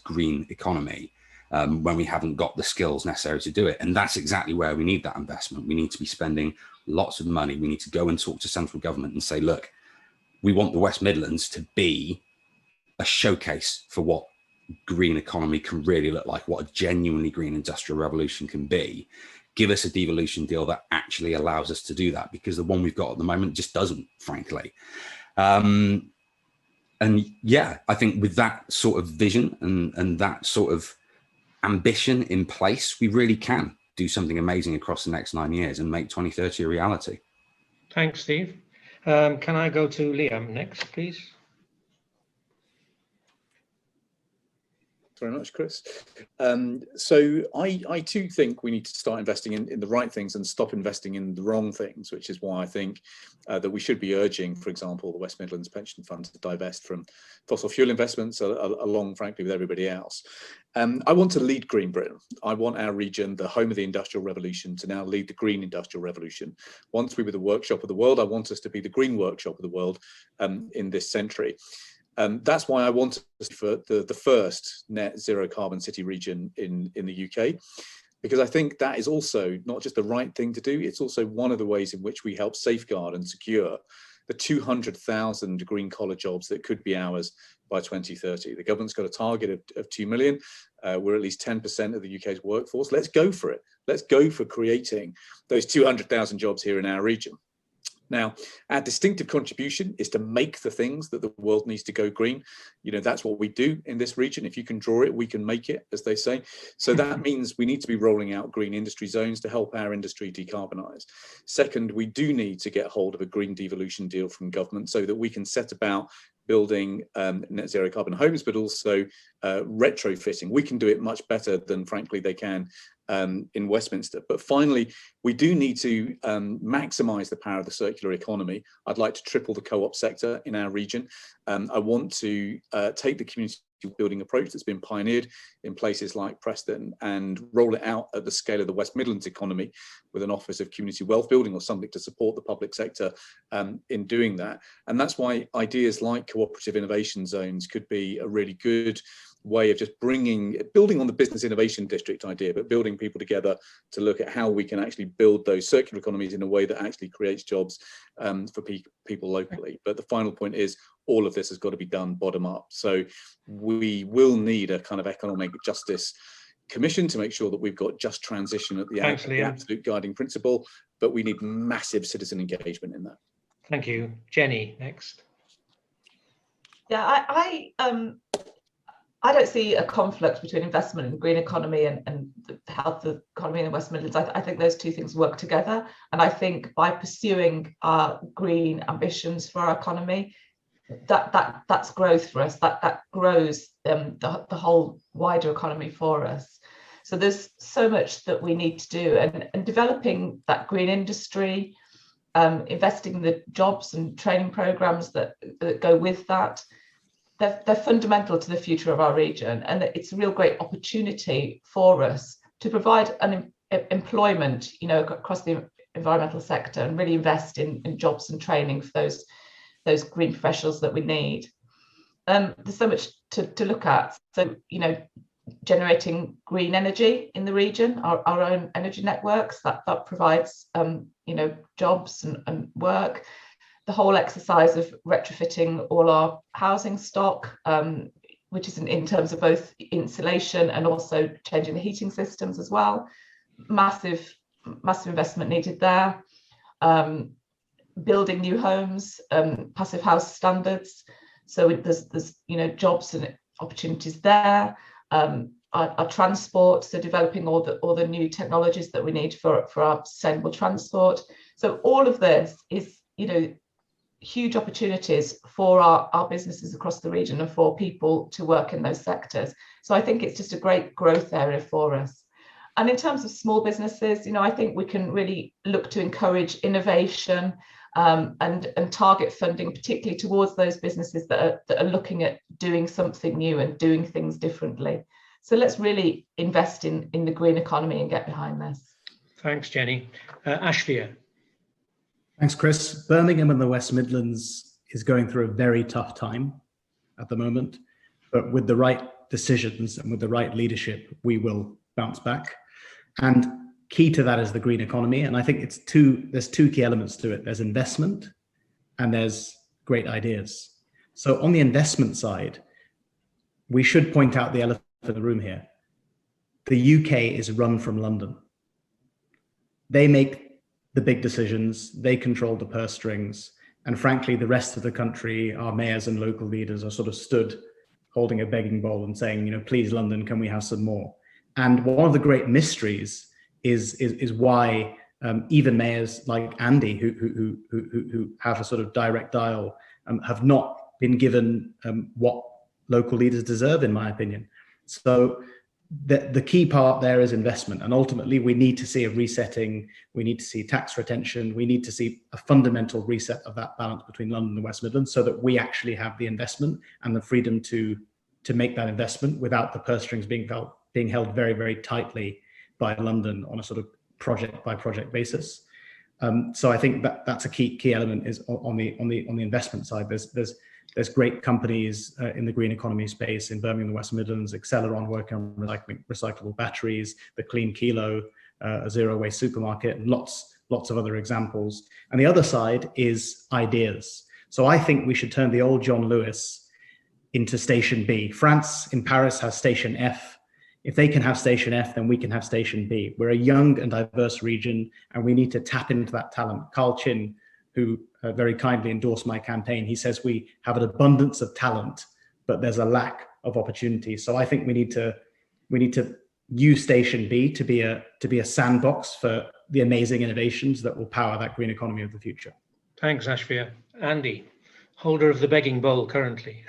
green economy when we haven't got the skills necessary to do it. And that's exactly where we need that investment. We need to be spending lots of money. We need to go and talk to central government and say, look, we want the West Midlands to be a showcase for what green economy can really look like, what a genuinely green industrial revolution can be. Give us a devolution deal that actually allows us to do that, because the one we've got at the moment just doesn't, frankly. And yeah, I think with that sort of vision and that sort of ambition in place, we really can do something amazing across the next 9 years and make 2030 a reality. Thanks, Steve. Can I go to Liam next, please? Very much, Chris. So I too think we need to start investing in the right things and stop investing in the wrong things, which is why I think that we should be urging, for example, the West Midlands Pension Fund to divest from fossil fuel investments along, frankly, with everybody else. I want to lead Green Britain. I want our region, the home of the Industrial Revolution, to now lead the Green Industrial Revolution. Once we were the workshop of the world, I want us to be the green workshop of the world in this century. That's why I want us for the first net zero carbon city region in the UK. because I think that is also not just the right thing to do, it's also one of the ways in which we help safeguard and secure the 200,000 green collar jobs that could be ours by 2030. The government's got a target of 2 million. We're at least 10% of the UK's workforce. Let's go for it. Let's go for creating those 200,000 jobs here in our region. Now, our distinctive contribution is to make the things that the world needs to go green. You know, that's what we do in this region. If you can draw it, we can make it, as they say. So that means we need to be rolling out green industry zones to help our industry decarbonise. Second, we do need to get hold of a green devolution deal from government so that we can set about building net zero carbon homes, but also retrofitting. We can do it much better than, frankly, they can in Westminster. But finally, we do need to maximise the power of the circular economy. I'd like to triple the co-op sector in our region. I want to take the community building approach that's been pioneered in places like Preston and roll it out at the scale of the West Midlands economy with an Office of Community Wealth Building or something to support the public sector in doing that. And that's why ideas like cooperative innovation zones could be a really good way of just building on the business innovation district idea, but building people together to look at how we can actually build those circular economies in a way that actually creates jobs for people locally. But the final point is all of this has got to be done bottom up. So we will need a kind of economic justice commission to make sure that we've got just transition at the absolute guiding principle, but we need massive citizen engagement in that. Thank you. Jenny, next. Yeah, I don't see a conflict between investment in the green economy and the health of the economy in the West Midlands. I think those two things work together. And I think by pursuing our green ambitions for our economy, that's growth for us. That grows the whole wider economy for us. So there's so much that we need to do, and developing that green industry, investing in the jobs and training programs that go with that. They're fundamental to the future of our region, and it's a real great opportunity for us to provide employment, you know, across the environmental sector and really invest in jobs and training for those green professionals that we need. There's so much to look at. So, you know, generating green energy in the region, our own energy networks, that provides, you know, jobs and work. The whole exercise of retrofitting all our housing stock, which is in terms of both insulation and also changing the heating systems as well. Massive investment needed there. Building new homes, passive house standards. So there's you know, jobs and opportunities there. Our transport, so developing all the new technologies that we need for our sustainable transport. So all of this is, you know, huge opportunities for our businesses across the region and for people to work in those sectors. So I think it's just a great growth area for us. And in terms of small businesses, you know, I think we can really look to encourage innovation and target funding, particularly towards those businesses that are looking at doing something new and doing things differently. So let's really invest in the green economy and get behind this. Thanks, Jenny. Ashford. Thanks, Chris. Birmingham and the West Midlands is going through a very tough time at the moment, but with the right decisions and with the right leadership, we will bounce back. And key to that is the green economy. And I think there's two key elements to it. There's investment and there's great ideas. So on the investment side, we should point out the elephant in the room here. The UK is run from London. They make the big decisions, they control the purse strings, and frankly, the rest of the country, our mayors and local leaders are sort of stood holding a begging bowl and saying, you know, please, London, can we have some more? And one of the great mysteries is why even mayors like Andy, who have a sort of direct dial, have not been given what local leaders deserve, in my opinion. So the key part there is investment, and ultimately we need to see a resetting, we need to see tax retention, we need to see a fundamental reset of that balance between London and West Midlands so that we actually have the investment and the freedom to make that investment without the purse strings being held very, very tightly by London on a sort of project by project basis. So I think that's a key element is on the investment side. There's There's great companies in the green economy space in Birmingham and the West Midlands, Acceleron working on recyclable batteries, the Clean Kilo, a zero waste supermarket, and lots of other examples. And the other side is ideas. So I think we should turn the old John Lewis into Station B. France in Paris has Station F. If they can have Station F, then we can have Station B. We're a young and diverse region, and we need to tap into that talent. Carl Chin, who very kindly endorsed my campaign, he says we have an abundance of talent, but there's a lack of opportunity. So I think we need to use Station B to be a sandbox for the amazing innovations that will power that green economy of the future. Thanks, Ashford. Andy, holder of the begging bowl currently.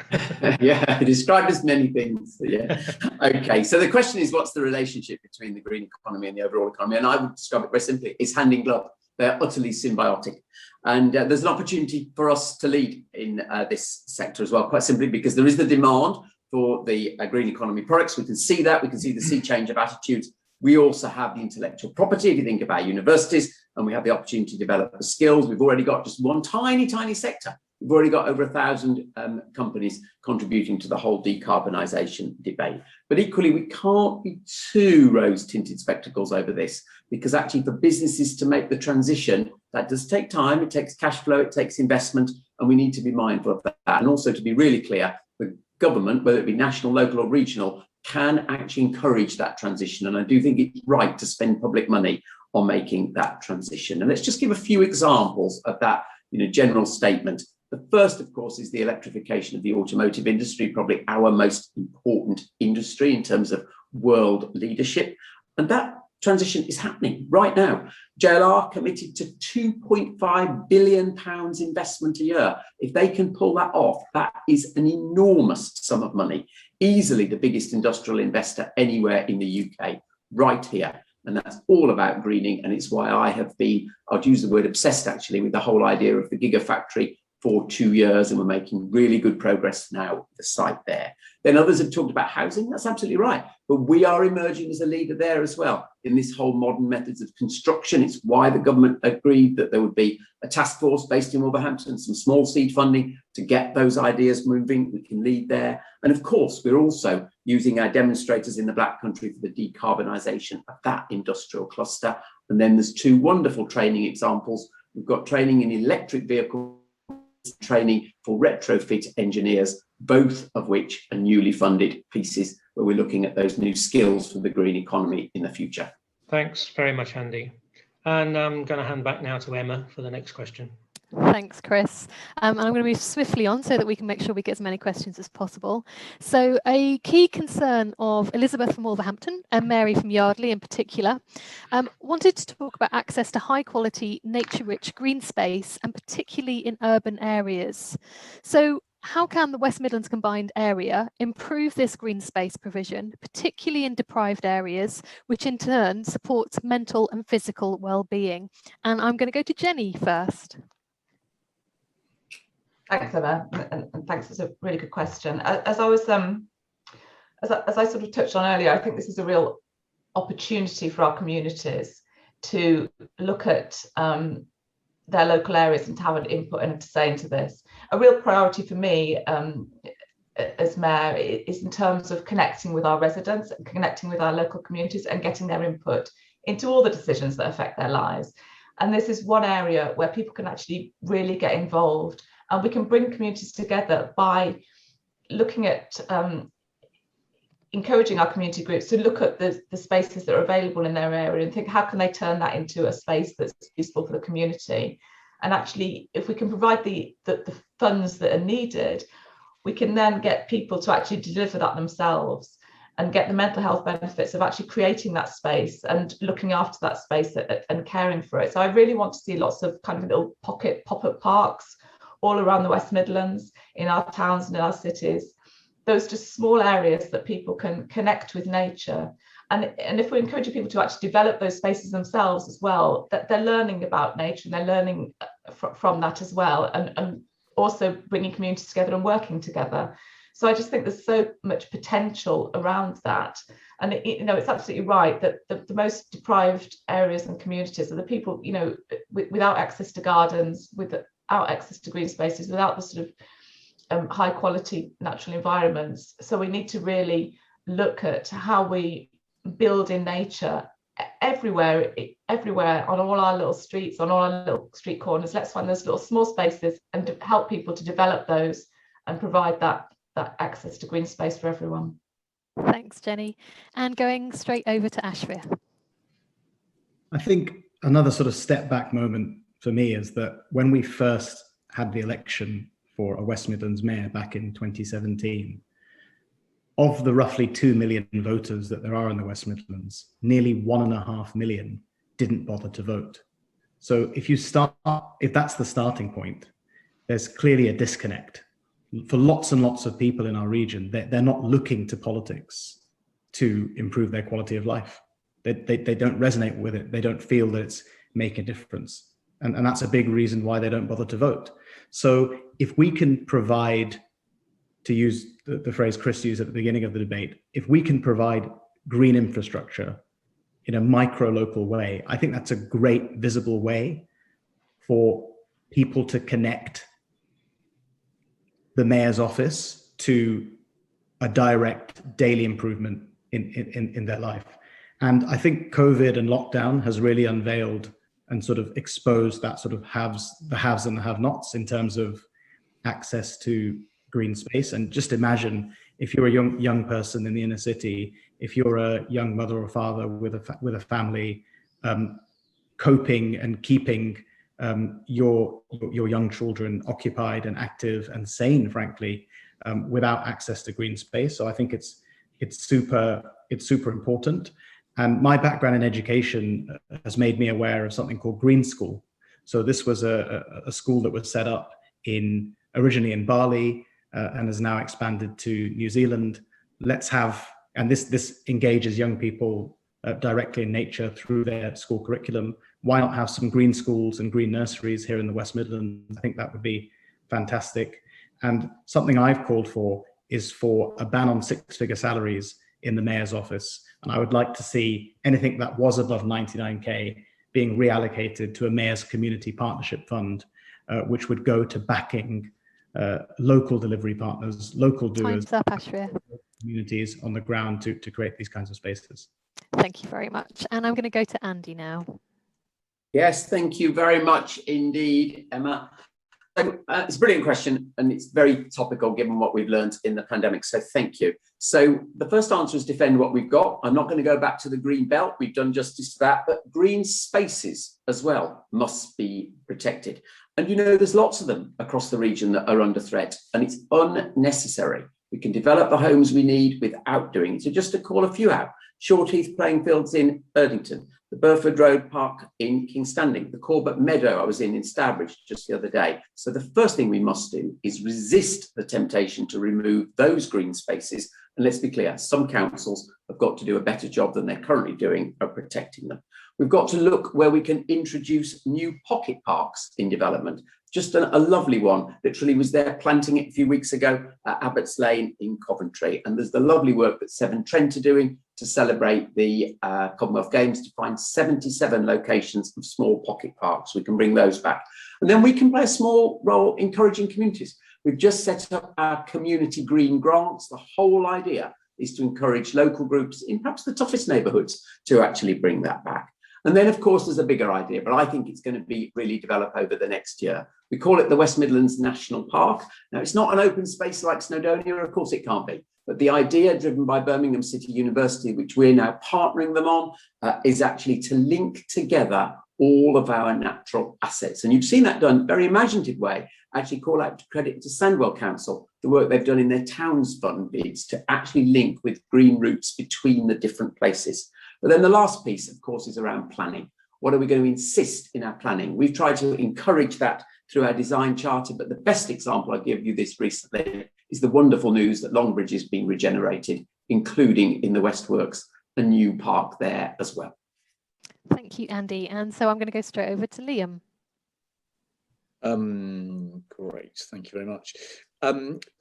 Yeah, described as many things. Yeah. Okay, so the question is, what's the relationship between the green economy and the overall economy? And I would describe it very simply: it's hand in glove. They're utterly symbiotic. And there's an opportunity for us to lead in this sector as well, quite simply because there is the demand for the green economy products. We can see that. We can see the sea change of attitudes. We also have the intellectual property, if you think about universities, and we have the opportunity to develop the skills. We've already got just one tiny sector. We've already got over 1,000 companies contributing to the whole decarbonisation debate. But equally, we can't be too rose-tinted spectacles over this, because actually for businesses to make the transition, that does take time, it takes cash flow, it takes investment, and we need to be mindful of that. And also, to be really clear, the government, whether it be national, local or regional, can actually encourage that transition. And I do think it's right to spend public money on making that transition. And let's just give a few examples of that, general statement. The first, of course, is the electrification of the automotive industry, probably our most important industry in terms of world leadership. And that transition is happening right now. JLR committed to £2.5 billion investment a year. If they can pull that off, that is an enormous sum of money, easily the biggest industrial investor anywhere in the UK, right here. And that's all about greening. And it's why I have been, I'd use the word obsessed actually, with the whole idea of the Gigafactory for 2 years, and we're making really good progress now with the site there. Then others have talked about housing. That's absolutely right. But we are emerging as a leader there as well in this whole modern methods of construction. It's why the government agreed that there would be a task force based in Wolverhampton, some small seed funding to get those ideas moving. We can lead there. And of course, we're also using our demonstrators in the Black Country for the decarbonisation of that industrial cluster. And then there's two wonderful training examples. We've got training in electric vehicles, training for retrofit engineers, both of which are newly funded pieces where we're looking at those new skills for the green economy in the future. Thanks very much, Andy. And I'm going to hand back now to Emma for the next question. Thanks, Chris. And I'm going to move swiftly on so that we can make sure we get as many questions as possible. So a key concern of Elizabeth from Wolverhampton and Mary from Yardley in particular wanted to talk about access to high quality nature-rich green space, and particularly in urban areas. So how can the West Midlands combined area improve this green space provision, particularly in deprived areas, which in turn supports mental and physical well-being? And I'm going to go to Jenny first. Thanks, Emma, and thanks. It's a really good question. As I sort of touched on earlier, I think this is a real opportunity for our communities to look at their local areas and to have an input and to say into this. A real priority for me as Mayor is in terms of connecting with our residents, connecting with our local communities and getting their input into all the decisions that affect their lives. And this is one area where people can actually really get involved. And we can bring communities together by looking at encouraging our community groups to look at the spaces that are available in their area and think, how can they turn that into a space that's useful for the community? And actually, if we can provide the funds that are needed, we can then get people to actually deliver that themselves and get the mental health benefits of actually creating that space and looking after that space and caring for it. So I really want to see lots of kind of little pocket pop-up parks all around the West Midlands, in our towns and in our cities. Those just small areas that people can connect with nature. And if we're encouraging people to actually develop those spaces themselves as well, that they're learning about nature and they're learning from that as well, and also bringing communities together and working together. So I just think there's so much potential around that. And it's absolutely right that the most deprived areas and communities are the people, without access to gardens, without access to green spaces, without the sort of high quality natural environments. So we need to really look at how we build in nature everywhere on all our little streets, on all our little street corners. Let's find those little small spaces and help people to develop those and provide that access to green space for everyone. Thanks, Jenny. And going straight over to Ashford. I think another sort of step back moment for me is that when we first had the election for a West Midlands mayor back in 2017, of the roughly 2 million voters that there are in the West Midlands, nearly 1.5 million didn't bother to vote. So if that's the starting point, there's clearly a disconnect. For lots and lots of people in our region, they're not looking to politics to improve their quality of life. They don't resonate with it. They don't feel that it's making a difference. And that's a big reason why they don't bother to vote. So if we can provide, to use the phrase Chris used at the beginning of the debate, if we can provide green infrastructure in a micro-local way, I think that's a great visible way for people to connect the mayor's office to a direct daily improvement in their life. And I think COVID and lockdown has really unveiled and sort of exposed that sort of the haves and the have-nots in terms of access to green space. And just imagine if you're a young person in the inner city, if you're a young mother or father with a family, coping and keeping your young children occupied and active and sane, frankly, without access to green space. So I think it's super important. And my background in education has made me aware of something called Green School. So this was a school that was set up originally in Bali and has now expanded to New Zealand. This engages young people directly in nature through their school curriculum. Why not have some green schools and green nurseries here in the West Midlands? I think that would be fantastic. And something I've called for is for a ban on six-figure salaries in the mayor's office. And I would like to see anything that was above 99K being reallocated to a mayor's community partnership fund, which would go to backing local delivery partners, local doers, Time's up, Ashford. Communities on the ground to create these kinds of spaces. Thank you very much. And I'm going to go to Andy now. Yes, thank you very much indeed, Emma. It's a brilliant question and it's very topical given what we've learned in the pandemic, so thank you. So the first answer is defend what we've got. I'm not going to go back to the green belt, we've done justice to that, but green spaces as well must be protected. And you know, there's lots of them across the region that are under threat and it's unnecessary. We can develop the homes we need without doing it. So just to call a few out, Shortheath playing fields in Erdington, the Burford Road Park in King's Standing, the Corbett Meadow I was in Stourbridge just the other day. So the first thing we must do is resist the temptation to remove those green spaces. And let's be clear, some councils have got to do a better job than they're currently doing of protecting them. We've got to look where we can introduce new pocket parks in development. Just a lovely one, literally was there planting it a few weeks ago at Abbots Lane in Coventry. And there's the lovely work that Severn Trent are doing to celebrate the Commonwealth Games to find 77 locations of small pocket parks. We can bring those back. And then we can play a small role encouraging communities. We've just set up our community green grants. The whole idea is to encourage local groups in perhaps the toughest neighbourhoods to actually bring that back. And then, of course, there's a bigger idea, but I think it's going to be really develop over the next year. We call it the West Midlands National Park. Now, it's not an open space like Snowdonia, of course it can't be. But the idea driven by Birmingham City University, which we're now partnering them on, is actually to link together all of our natural assets. And you've seen that done in a very imaginative way. Actually call out credit to Sandwell Council, the work they've done in their Towns Fund bids to actually link with green routes between the different places. But then the last piece, of course, is around planning. What are we going to insist in our planning? We've tried to encourage that through our design charter, but the best example, I gave you this recently, is the wonderful news that Longbridge is being regenerated, including in the Westworks, a new park there as well. Thank you, Andy. And so I'm going to go straight over to Liam. Great, thank you very much.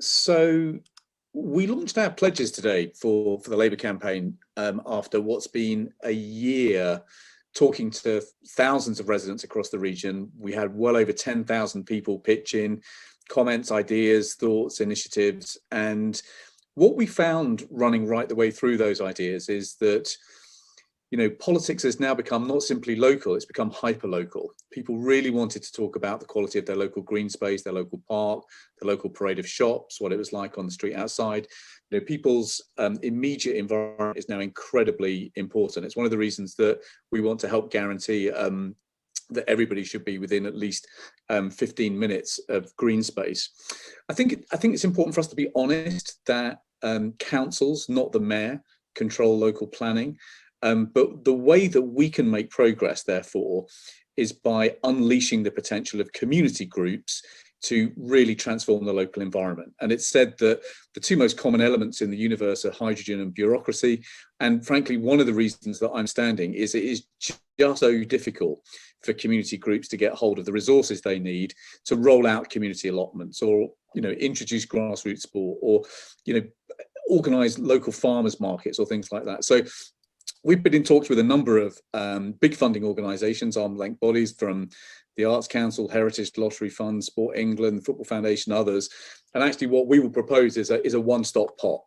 So we launched our pledges today for the Labour campaign after what's been a year talking to thousands of residents across the region. We had well over 10,000 people pitch in, comments, ideas, thoughts, initiatives. And what we found running right the way through those ideas is that, you know, politics has now become not simply local, it's become hyper-local. People really wanted to talk about the quality of their local green space, their local park, the local parade of shops, what it was like on the street outside. You know, people's immediate environment is now incredibly important. It's one of the reasons that we want to help guarantee that everybody should be within at least 15 minutes of green space. I think it's important for us to be honest that councils, not the mayor, control local planning. But the way that we can make progress, therefore, is by unleashing the potential of community groups to really transform the local environment. And it's said that the two most common elements in the universe are hydrogen and bureaucracy. And frankly, one of the reasons that I'm standing is it is just so difficult for community groups to get hold of the resources they need to roll out community allotments, or, you know, introduce grassroots sport, or, you know, organize local farmers markets or things like that. So we've been in talks with a number of big funding organisations, arm's length bodies, from the Arts Council, Heritage Lottery Fund, Sport England, Football Foundation, others. And actually what we will propose is a one-stop pot.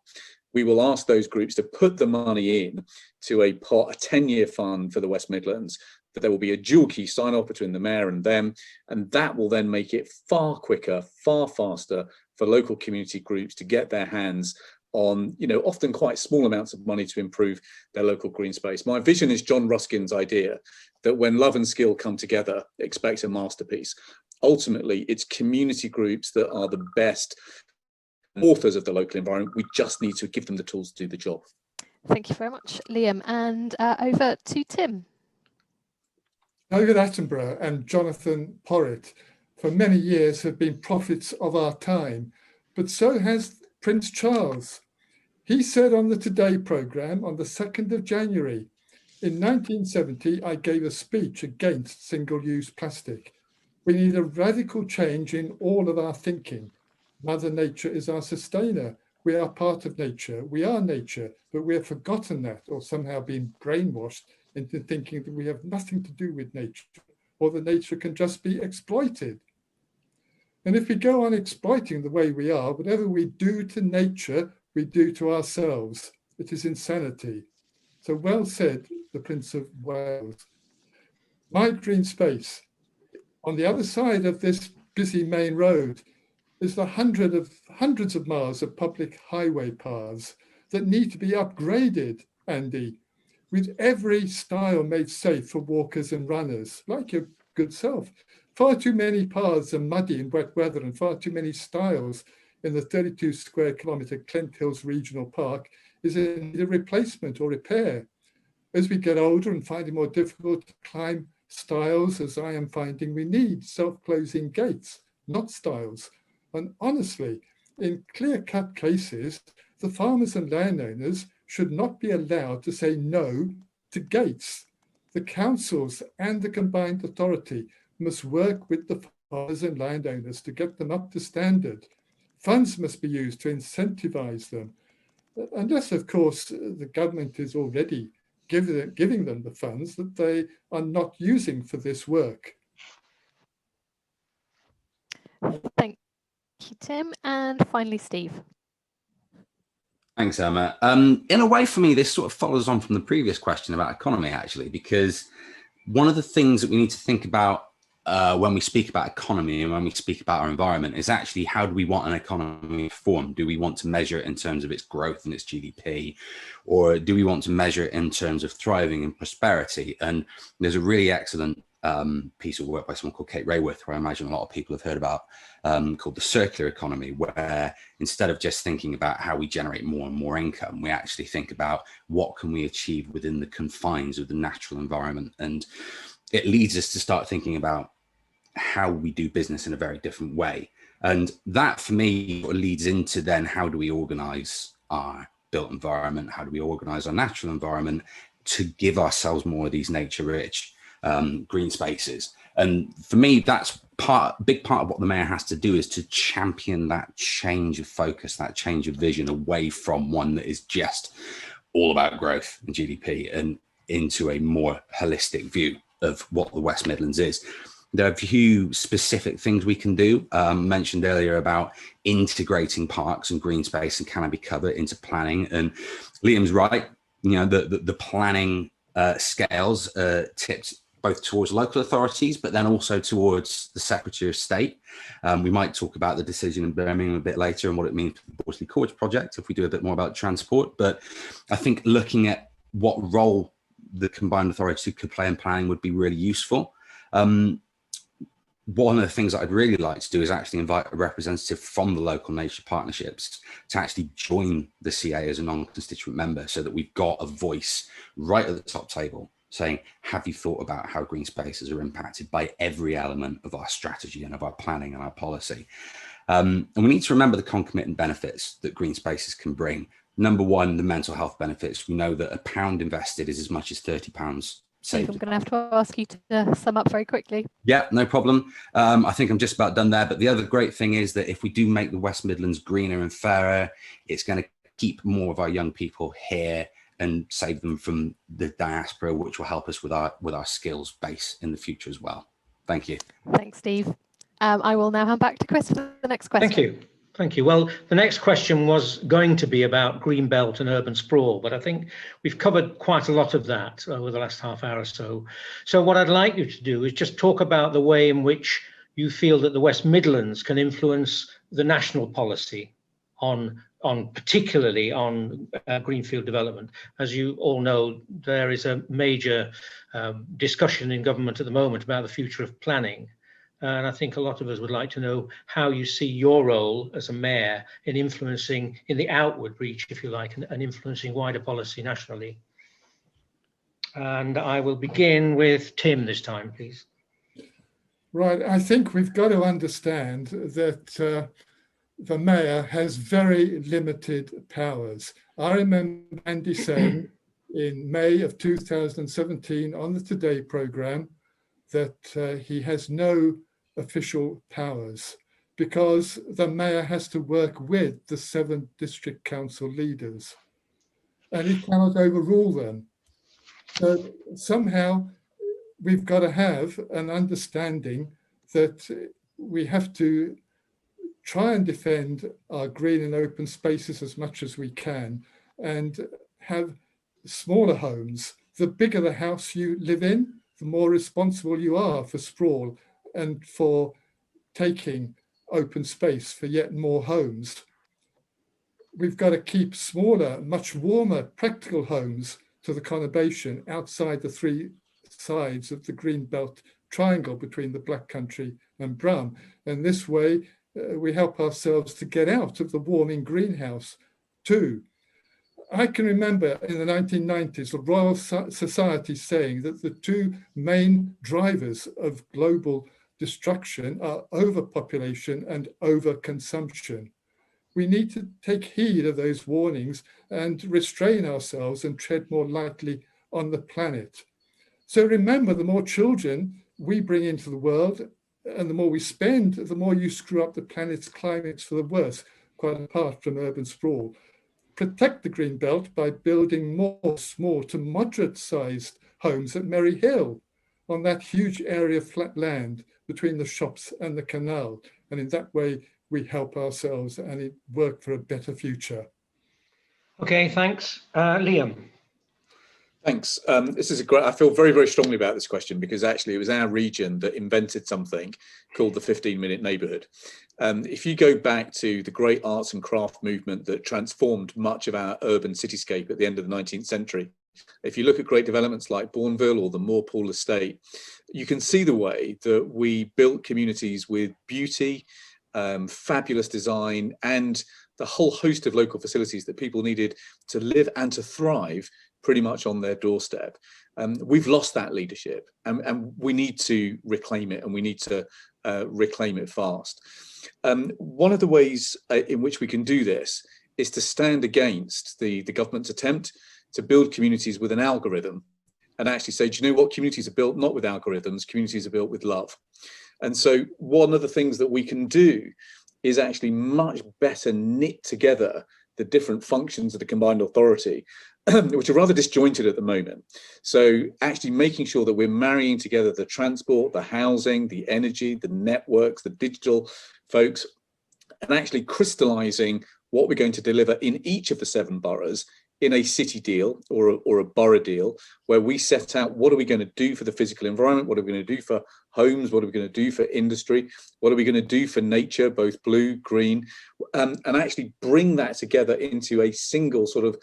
We will ask those groups to put the money in to a pot, a 10-year fund for the West Midlands, that there will be a dual key sign-off between the mayor and them, and that will then make it far quicker, far faster for local community groups to get their hands on, you know, often quite small amounts of money to improve their local green space. My vision is John Ruskin's idea that when love and skill come together, expect a masterpiece. Ultimately, it's community groups that are the best authors of the local environment. We just need to give them the tools to do the job. Thank you very much, Liam. And over to Tim. David Attenborough and Jonathan Porritt for many years have been prophets of our time, but so has Prince Charles. He said on the Today programme on the 2nd of January, in 1970, I gave a speech against single-use plastic. We need a radical change in all of our thinking. Mother Nature is our sustainer. We are part of nature. We are nature, but we have forgotten that, or somehow been brainwashed into thinking that we have nothing to do with nature, or that nature can just be exploited. And if we go on exploiting the way we are, whatever we do to nature, we do to ourselves. It is insanity. So well said, the Prince of Wales. My green space. On the other side of this busy main road is the hundreds of miles of public highway paths that need to be upgraded, Andy, with every style made safe for walkers and runners, like your good self. Far too many paths are muddy in wet weather, and far too many styles in the 32 square kilometre Clent Hills Regional Park is in need of replacement or repair. As we get older and find it more difficult to climb styles, as I am finding, we need self-closing gates, not styles. And honestly, in clear-cut cases, the farmers and landowners should not be allowed to say no to gates. The councils and the combined authority must work with the farmers and landowners to get them up to standard. Funds must be used to incentivise them, unless, of course, the government is already giving them the funds that they are not using for this work. Thank you, Tim. And finally, Steve. Thanks, Emma. In a way, for me, this sort of follows on from the previous question about economy, actually, because one of the things that we need to think about when we speak about economy and when we speak about our environment is actually, how do we want an economy to form? Do we want to measure it in terms of its growth and its GDP, or do we want to measure it in terms of thriving and prosperity? And there's a really excellent piece of work by someone called Kate Rayworth, who I imagine a lot of people have heard about, called the circular economy, where instead of just thinking about how we generate more and more income, we actually think about what can we achieve within the confines of the natural environment. And it leads us to start thinking about how we do business in a very different way. And that, for me, leads into then, how do we organize our built environment? How do we organize our natural environment to give ourselves more of these nature-rich green spaces? And for me, that's big part of what the mayor has to do, is to champion that change of focus, that change of vision, away from one that is just all about growth and GDP, and into a more holistic view of what the West Midlands is. There are a few specific things we can do. Mentioned earlier about integrating parks and green space and canopy cover into planning. And Liam's right, the planning scales tipped both towards local authorities, but then also towards the Secretary of State. We might talk about the decision in Birmingham a bit later and what it means for the Borsley Court project if we do a bit more about transport. But I think looking at what role the combined authority could play in planning would be really useful. One of the things that I'd really like to do is actually invite a representative from the local nature partnerships to actually join the CA as a non-constituent member, so that we've got a voice right at the top table saying, have you thought about how green spaces are impacted by every element of our strategy and of our planning and our policy? And we need to remember the concomitant benefits that green spaces can bring. Number one, the mental health benefits. We know that £1 invested is as much as £30 saved. I'm going to have to ask you to sum up very quickly. Yeah, no problem. I think I'm just about done there. But the other great thing is that if we do make the West Midlands greener and fairer, it's going to keep more of our young people here and save them from the diaspora, which will help us with our skills base in the future as well. Thank you. Thanks, Steve. I will now hand back to Chris for the next question. Thank you. Thank you. Well, the next question was going to be about greenbelt and urban sprawl, but I think we've covered quite a lot of that over the last half hour or so. So what I'd like you to do is just talk about the way in which you feel that the West Midlands can influence the national policy on particularly on greenfield development. As you all know, there is a major discussion in government at the moment about the future of planning. And I think a lot of us would like to know how you see your role as a mayor in influencing in the outward reach, if you like, and influencing wider policy nationally. And I will begin with Tim this time, please. Right, I think we've got to understand that the mayor has very limited powers. I remember Andy saying in May of 2017 on the Today programme that he has no official powers because the mayor has to work with the 7 district council leaders and he cannot overrule them. So somehow we've got to have an understanding that we have to try and defend our green and open spaces as much as we can and have smaller homes. The bigger the house you live in, the more responsible you are for sprawl and for taking open space for yet more homes. We've got to keep smaller, much warmer, practical homes to the conurbation outside the 3 sides of the green belt triangle between the Black Country and Brum. And this way, we help ourselves to get out of the warming greenhouse too. I can remember in the 1990s, the Royal Society saying that the 2 main drivers of global destruction are overpopulation and overconsumption. We need to take heed of those warnings and restrain ourselves and tread more lightly on the planet. So remember, the more children we bring into the world and the more we spend, the more you screw up the planet's climates for the worse, quite apart from urban sprawl. Protect the green belt by building more small to moderate-sized homes at Merry Hill on that huge area of flat land between the shops and the canal. And in that way, we help ourselves and work for a better future. Okay, thanks. Liam. Thanks. This is a great, I feel very, very strongly about this question because actually it was our region that invented something called the 15-minute neighbourhood. If you go back to the great arts and craft movement that transformed much of our urban cityscape at the end of the 19th century, if you look at great developments like Bourneville or the Moorpool estate, you can see the way that we built communities with beauty, fabulous design, and the whole host of local facilities that people needed to live and to thrive pretty much on their doorstep. We've lost that leadership and we need to reclaim it, and we need to reclaim it fast. One of the ways in which we can do this is to stand against the government's attempt to build communities with an algorithm and actually say, do you know what? Communities are built not with algorithms, communities are built with love. And so one of the things that we can do is actually much better knit together the different functions of the combined authority, which are rather disjointed at the moment. So actually making sure that we're marrying together the transport, the housing, the energy, the networks, the digital folks, and actually crystallizing what we're going to deliver in each of the 7 boroughs in a city deal or a borough deal, where we set out what are we going to do for the physical environment, what are we going to do for homes, what are we going to do for industry, what are we going to do for nature, both blue, green, and actually bring that together into a single sort of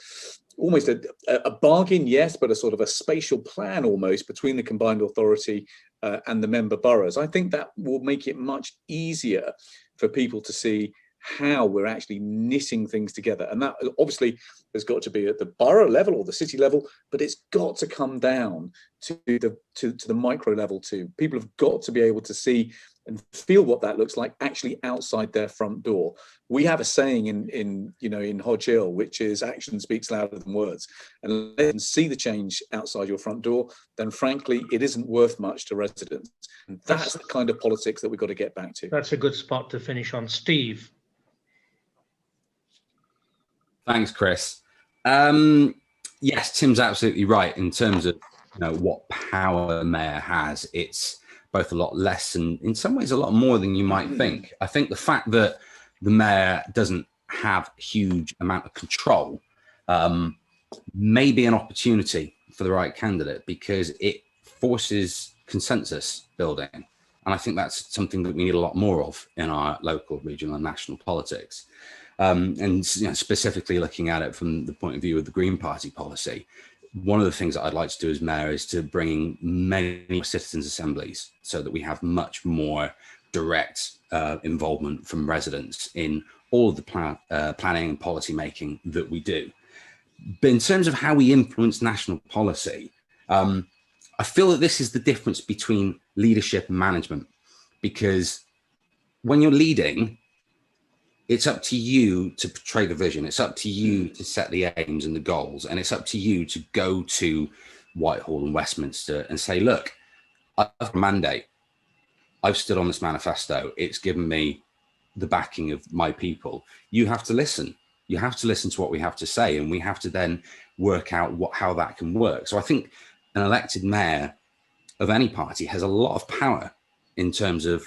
almost a bargain, yes, but a sort of a spatial plan almost between the combined authority and the member boroughs. I think that will make it much easier for people to see how we're actually knitting things together. And that obviously has got to be at the borough level or the city level, but it's got to come down to the micro level too. People have got to be able to see and feel what that looks like actually outside their front door. We have a saying in Hodge Hill, which is action speaks louder than words. And let them see the change outside your front door, then frankly, it isn't worth much to residents. And that's the kind of politics that we've got to get back to. That's a good spot to finish on. Steve. Thanks, Chris. Yes, Tim's absolutely right in terms of what power the mayor has. It's both a lot less and in some ways a lot more than you might think. I think the fact that the mayor doesn't have a huge amount of control may be an opportunity for the right candidate, because it forces consensus building. And I think that's something that we need a lot more of in our local, regional and national politics. And specifically looking at it from the point of view of the Green Party policy, one of the things that I'd like to do as mayor is to bring many citizens' assemblies so that we have much more direct involvement from residents in all of the planning and policy making that we do. But in terms of how we influence national policy, I feel that this is the difference between leadership and management, because when you're leading, it's up to you to portray the vision. It's up to you to set the aims and the goals. And it's up to you to go to Whitehall and Westminster and say, look, I've got a mandate. I've stood on this manifesto. It's given me the backing of my people. You have to listen. You have to listen to what we have to say. And we have to then work out how that can work. So I think an elected mayor of any party has a lot of power in terms of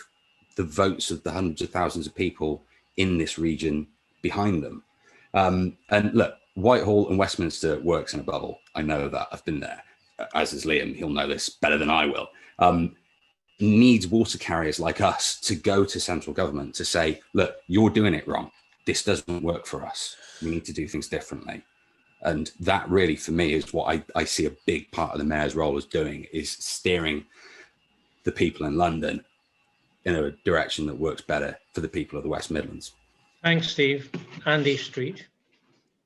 the votes of the hundreds of thousands of people in this region behind them. And look, Whitehall and Westminster works in a bubble. I know that. I've been there, as is Liam. He'll know this better than I will. Needs water carriers like us to go to central government to say, look, you're doing it wrong. This doesn't work for us. We need to do things differently. And that really, for me, is what I see a big part of the mayor's role as doing, is steering the people in London in a direction that works better for the people of the West Midlands. Thanks, Steve. Andy Street.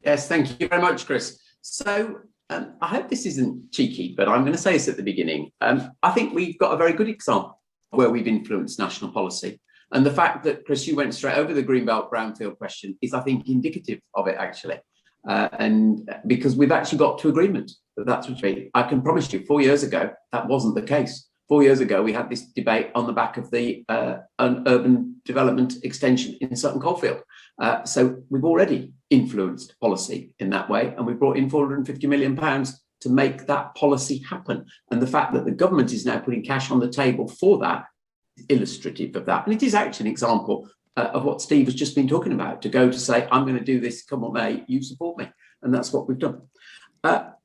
Yes, thank you very much, Chris. So I hope this isn't cheeky, but I'm going to say this at the beginning. I think we've got a very good example where we've influenced national policy. And the fact that, Chris, you went straight over the Greenbelt Brownfield question is, I think, indicative of it, actually. And because we've actually got to agreement that that's what I can promise you, 4 years ago, that wasn't the case. 4 years ago, we had this debate on the back of the urban development extension in Sutton Coldfield. So we've already influenced policy in that way, and we brought in £450 million to make that policy happen. And the fact that the government is now putting cash on the table for that is illustrative of that. And it is actually an example of what Steve has just been talking about, to go to say, I'm going to do this, come what may, you support me. And that's what we've done.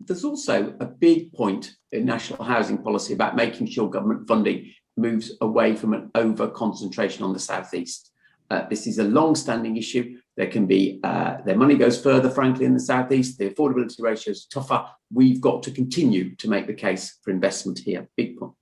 There's also a big point in national housing policy about making sure government funding moves away from an over-concentration on the southeast. This is a long-standing issue. There can be, their money goes further, frankly, in the southeast. The affordability ratio is tougher. We've got to continue to make the case for investment here. Big point.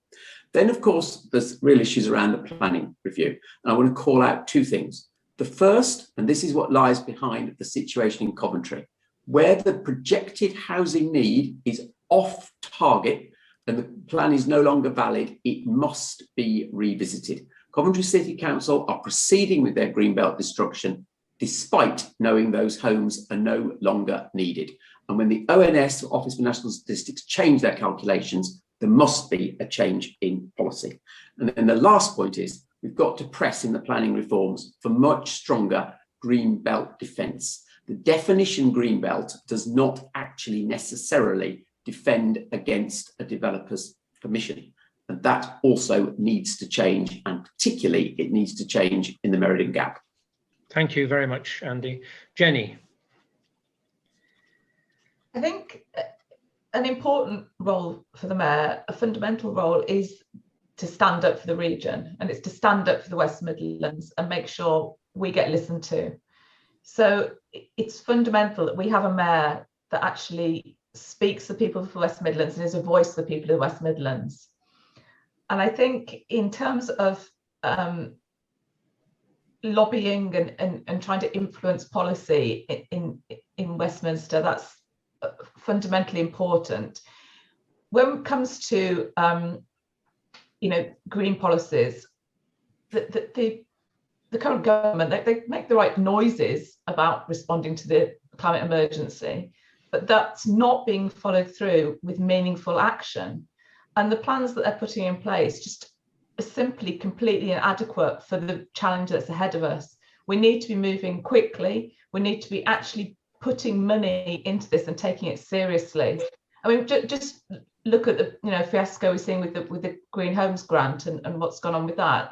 Then, of course, there's real issues around the planning review. And I want to call out two things. The first, and this is what lies behind the situation in Coventry, where the projected housing need is off target and the plan is no longer valid, it must be revisited. Coventry City Council are proceeding with their Greenbelt destruction despite knowing those homes are no longer needed. And when the ONS, Office for National Statistics, change their calculations, there must be a change in policy. And then the last point is, we've got to press in the planning reforms for much stronger Greenbelt defence. The definition Greenbelt does not actually necessarily defend against a developer's permission. And that also needs to change, and particularly it needs to change in the Merredin Gap. Thank you very much, Andy. Jenny. I think an important role for the mayor, a fundamental role, is to stand up for the region, and it's to stand up for the West Midlands and make sure we get listened to. So it's fundamental that we have a mayor that actually speaks to the people of the West Midlands and is a voice for the people of the West Midlands. And I think in terms of lobbying and trying to influence policy in Westminster, that's fundamentally important. When it comes to green policies, the current government, they make the right noises about responding to the climate emergency, but that's not being followed through with meaningful action. And the plans that they're putting in place just are simply completely inadequate for the challenge that's ahead of us. We need to be moving quickly. We need to be actually putting money into this and taking it seriously. I mean, just look at the fiasco we're seeing with the Green Homes grant and what's gone on with that.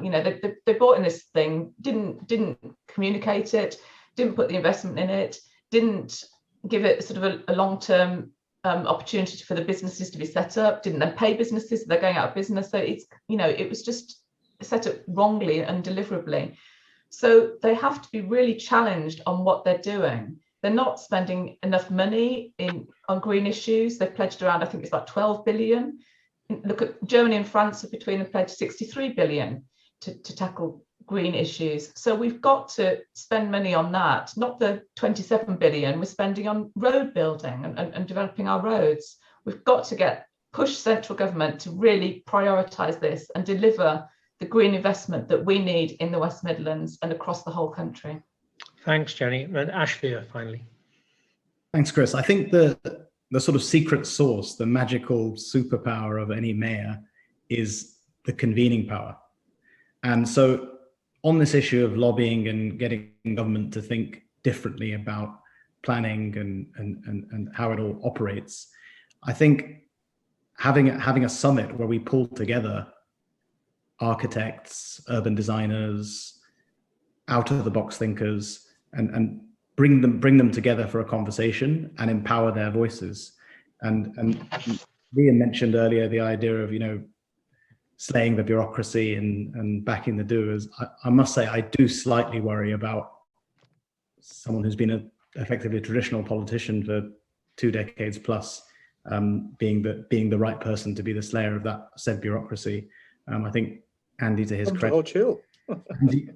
They bought in this thing, didn't communicate it, didn't put the investment in it, didn't give it sort of a long-term opportunity for the businesses to be set up, didn't then pay businesses, so they're going out of business. So it's, it was just set up wrongly and deliverably. So they have to be really challenged on what they're doing. They're not spending enough money on green issues. They've pledged around, I think it's about 12 billion. Look at Germany and France have between them pledged 63 billion to tackle green issues. So we've got to spend money on that, not the 27 billion we're spending on road building and developing our roads. We've got to push central government to really prioritise this and deliver the green investment that we need in the West Midlands and across the whole country. Thanks, Jenny. And Ashford, finally. Thanks, Chris. I think the sort of secret sauce, the magical superpower of any mayor is the convening power. And so on this issue of lobbying and getting government to think differently about planning and how it all operates, I think having a summit where we pull together architects, urban designers, out-of-the-box thinkers, and bring them together for a conversation and empower their voices. And Liam mentioned earlier the idea of slaying the bureaucracy and backing the doers. I must say I do slightly worry about someone who's been effectively a traditional politician for 2 decades plus being the right person to be the slayer of that said bureaucracy. I think Andy, to his credit,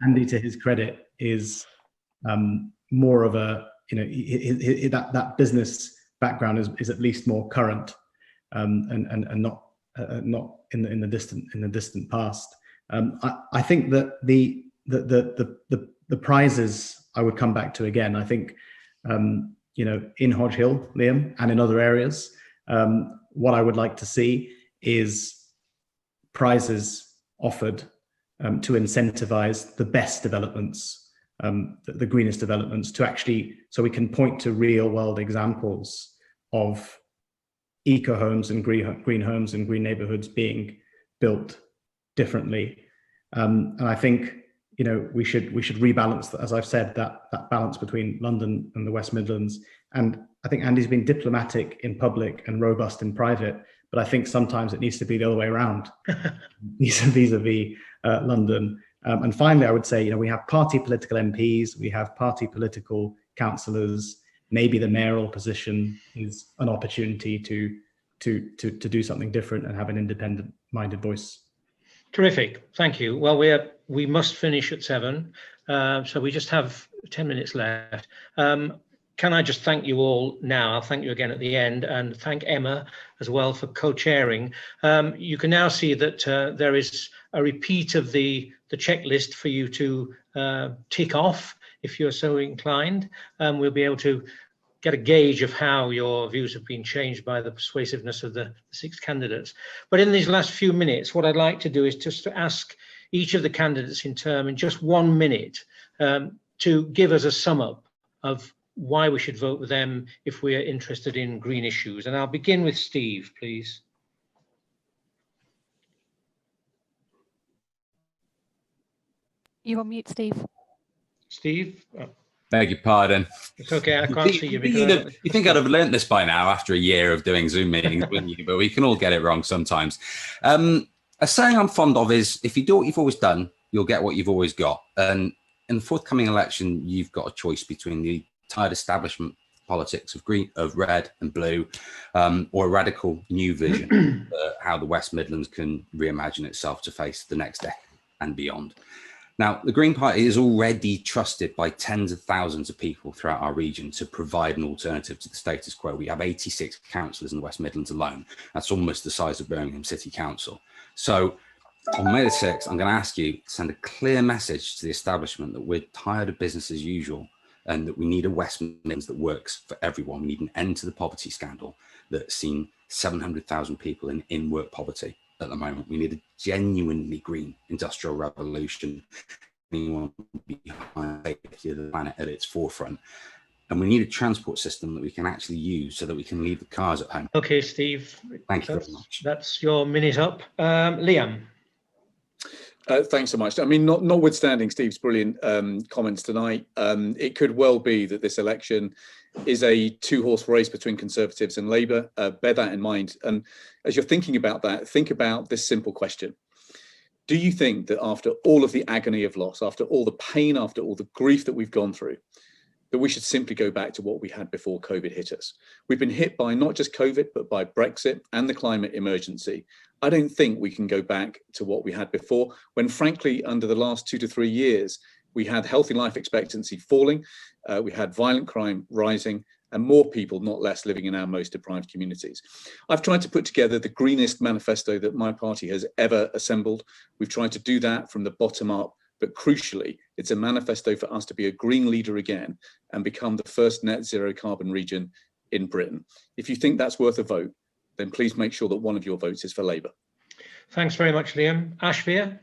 Andy to his credit, is more of a that business background is at least more current and not in the distant past. I think that the prizes I would come back to again. I think in Hodge Hill, Liam, and in other areas, what I would like to see is prizes offered to incentivize the best developments, the greenest developments, to actually, so we can point to real world examples of eco homes and green homes and green neighborhoods being built differently. And I think we should rebalance, as I've said, that balance between London and the West Midlands. And I think Andy's been diplomatic in public and robust in private, but I think sometimes it needs to be the other way around, vis-a-vis London. And finally, I would say, we have party political MPs, we have party political councillors. Maybe the mayoral position is an opportunity to do something different and have an independent-minded voice. Terrific, thank you. Well, we must finish at 7, so we just have 10 minutes left. Can I just thank you all now? I'll thank you again at the end, and thank Emma as well for co-chairing. You can now see that there is a repeat of the checklist for you to tick off if you're so inclined. We'll be able to get a gauge of how your views have been changed by the persuasiveness of the 6 candidates. But in these last few minutes, what I'd like to do is just to ask each of the candidates in turn in just 1 minute to give us a sum up of why we should vote with them if we are interested in green issues. And I'll begin with Steve, please. You're on mute, Steve. Steve? Oh, Beg your pardon. it's okay, I can't see you. Because You think I'd have learnt this by now after a year of doing Zoom meetings, wouldn't you? But we can all get it wrong sometimes. A saying I'm fond of is, if you do what you've always done, you'll get what you've always got. And in the forthcoming election, you've got a choice between the tired establishment politics of green, of red and blue, or a radical new vision for how the West Midlands can reimagine itself to face the next decade and beyond. Now, the Green Party is already trusted by tens of thousands of people throughout our region to provide an alternative to the status quo. We have 86 councillors in the West Midlands alone. That's almost the size of Birmingham City Council. So on May the 6th, I'm going to ask you to send a clear message to the establishment that we're tired of business as usual and that we need a West Midlands that works for everyone. We need an end to the poverty scandal that's seen 700,000 people in in-work poverty at the moment. We need a genuinely green industrial revolution. Anyone behind the safety of the planet at its forefront. And we need a transport system that we can actually use so that we can leave the cars at home. Okay, Steve. Thank you very much. That's your minute up. Liam. Thanks so much. I mean, notwithstanding Steve's brilliant comments tonight, it could well be that this election is a two-horse race between Conservatives and Labour. Bear that in mind. And as you're thinking about that, think about this simple question. Do you think that after all of the agony of loss, after all the pain, after all the grief that we've gone through, that we should simply go back to what we had before COVID hit us? We've been hit by not just COVID, but by Brexit and the climate emergency. I don't think we can go back to what we had before, when frankly, under the last 2 to 3 years, we had healthy life expectancy falling, we had violent crime rising, and more people, not less, living in our most deprived communities. I've tried to put together the greenest manifesto that my party has ever assembled. We've tried to do that from the bottom up, but crucially, it's a manifesto for us to be a green leader again and become the first net zero carbon region in Britain. If you think that's worth a vote, then please make sure that one of your votes is for Labour. Thanks very much, Liam. Ashford?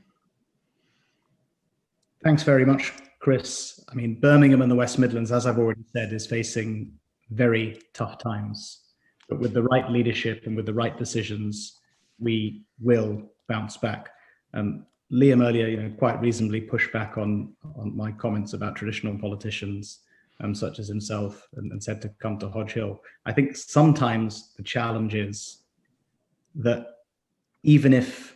Thanks very much, Chris. I mean, Birmingham and the West Midlands, as I've already said, is facing very tough times. But with the right leadership and with the right decisions, we will bounce back. Liam earlier, quite reasonably pushed back on my comments about traditional politicians, such as himself, and said to come to Hodge Hill. I think sometimes the challenge is that even if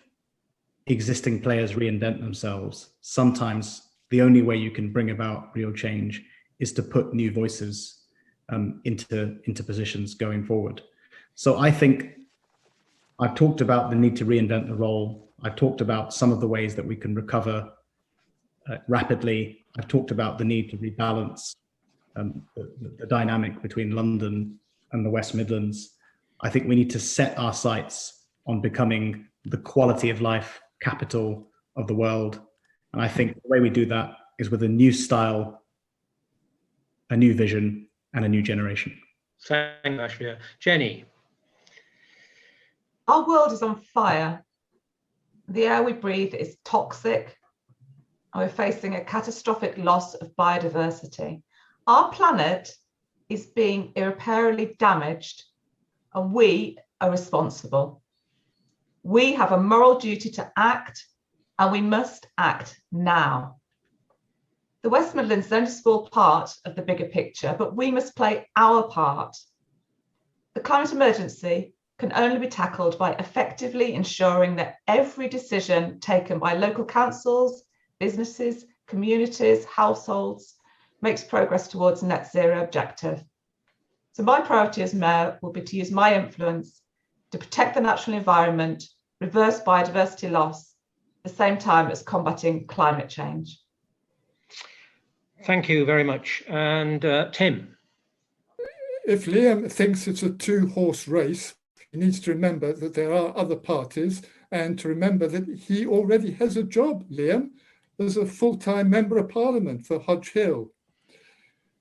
existing players reinvent themselves, sometimes the only way you can bring about real change is to put new voices into positions going forward. So I think I've talked about the need to reinvent the role. I've talked about some of the ways that we can recover rapidly. I've talked about the need to rebalance the dynamic between London and the West Midlands. I think we need to set our sights on becoming the quality of life capital of the world. And I think the way we do that is with a new style, a new vision, and a new generation. Thank you, Ashford. Jenny. Our world is on fire. The air we breathe is toxic, and we're facing a catastrophic loss of biodiversity. Our planet is being irreparably damaged, and we are responsible. We have a moral duty to act, and we must act now. The West Midlands is only a small part of the bigger picture, but we must play our part. The climate emergency can only be tackled by effectively ensuring that every decision taken by local councils, businesses, communities, households makes progress towards a net zero objective. So my priority as Mayor will be to use my influence to protect the natural environment, reverse biodiversity loss, at the same time as combating climate change. Thank you very much. And Tim. If Liam thinks it's a two-horse race, he needs to remember that there are other parties and to remember that he already has a job, Liam, as a full-time Member of Parliament for Hodge Hill.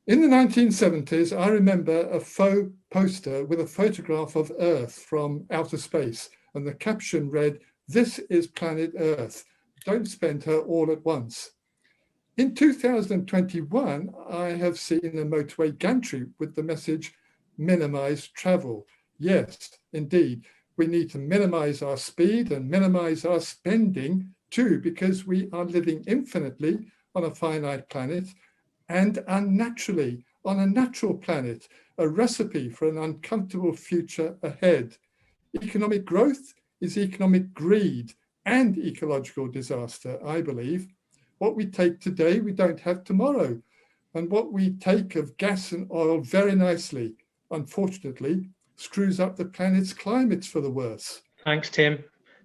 In the 1970s, I remember a faux poster with a photograph of Earth from outer space, and the caption read, "This is planet Earth. Don't spend her all at once." In 2021, I have seen a motorway gantry with the message, minimise travel. Yes, indeed, we need to minimise our speed and minimise our spending too, because we are living infinitely on a finite planet and unnaturally on a natural planet, a recipe for an uncomfortable future ahead. Economic growth is economic greed and ecological disaster, I believe. What we take today, we don't have tomorrow. And what we take of gas and oil very nicely, unfortunately, screws up the planet's climates for the worse. Thanks, Tim.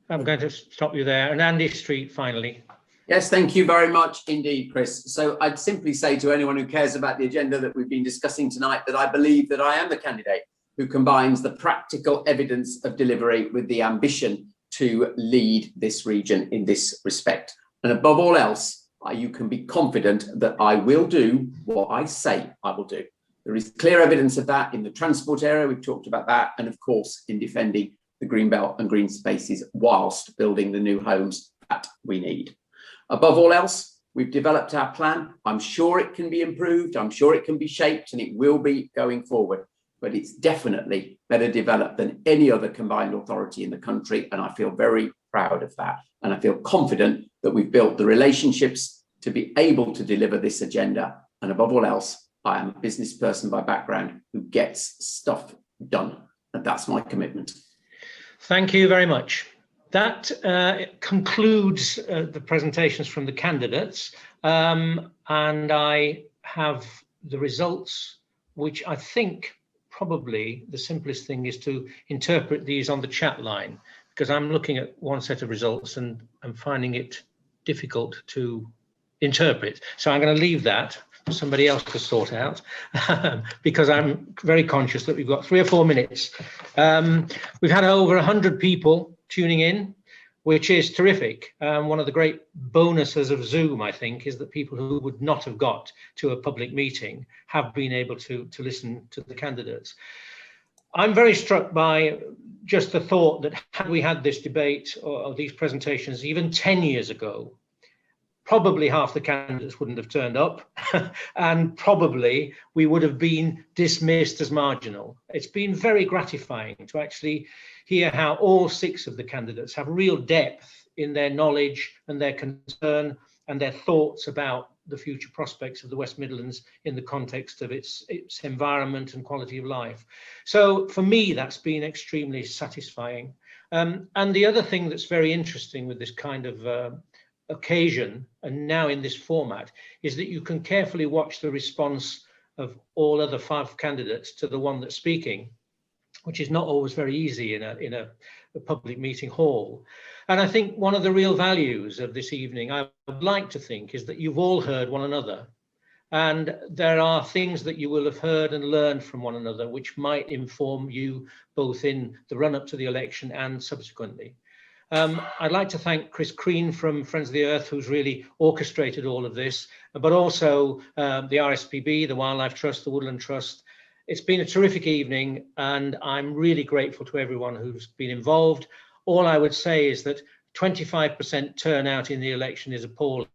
I'm going to stop you there. And Andy Street, finally. Yes, thank you very much indeed, Chris. So I'd simply say to anyone who cares about the agenda that we've been discussing tonight that I believe that I am the candidate who combines the practical evidence of delivery with the ambition to lead this region in this respect. And above all else, you can be confident that I will do what I say I will do. There is clear evidence of that in the transport area. We've talked about that. And of course, in defending the green belt and green spaces whilst building the new homes that we need. Above all else, we've developed our plan. I'm sure it can be improved. I'm sure it can be shaped, and it will be going forward. But it's definitely better developed than any other combined authority in the country. And I feel very proud of that. And I feel confident that we've built the relationships to be able to deliver this agenda. And above all else, I am a business person by background who gets stuff done. And that's my commitment. Thank you very much. That concludes the presentations from the candidates. And I have the results, which I think probably the simplest thing is to interpret these on the chat line, because I'm looking at one set of results and I'm finding it difficult to interpret. So I'm going to leave that for somebody else to sort out because I'm very conscious that we've got 3 or 4 minutes. We've had over 100 people tuning in, which is terrific. One of the great bonuses of Zoom, I think, is that people who would not have got to a public meeting have been able to listen to the candidates. I'm very struck by just the thought that had we had this debate or these presentations even 10 years ago, probably half the candidates wouldn't have turned up and probably we would have been dismissed as marginal. It's been very gratifying to actually hear how all 6 of the candidates have real depth in their knowledge and their concern and their thoughts about the future prospects of the West Midlands in the context of its environment and quality of life. So for me, that's been extremely satisfying. And the other thing that's very interesting with this kind of occasion, and now in this format, is that you can carefully watch the response of all other 5 candidates to the one that's speaking, which is not always very easy in a public meeting hall. And I think one of the real values of this evening, I would like to think, is that you've all heard one another. And there are things that you will have heard and learned from one another, which might inform you both in the run-up to the election and subsequently. I'd like to thank Chris Crean from Friends of the Earth, who's really orchestrated all of this, but also the RSPB, the Wildlife Trust, the Woodland Trust. It's been a terrific evening, and I'm really grateful to everyone who's been involved. All I would say is that 25% turnout in the election is appalling,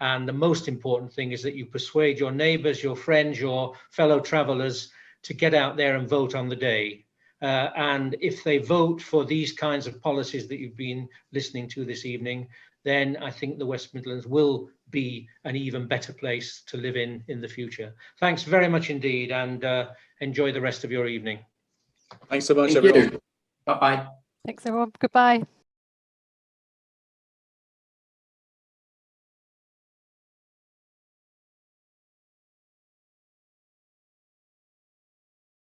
and the most important thing is that you persuade your neighbours, your friends, your fellow travellers to get out there and vote on the day. And if they vote for these kinds of policies that you've been listening to this evening, then I think the West Midlands will be an even better place to live in the future. Thanks very much indeed, and enjoy the rest of your evening. Thanks so much, Thank everyone. you. Bye-bye. Thanks, everyone. Goodbye.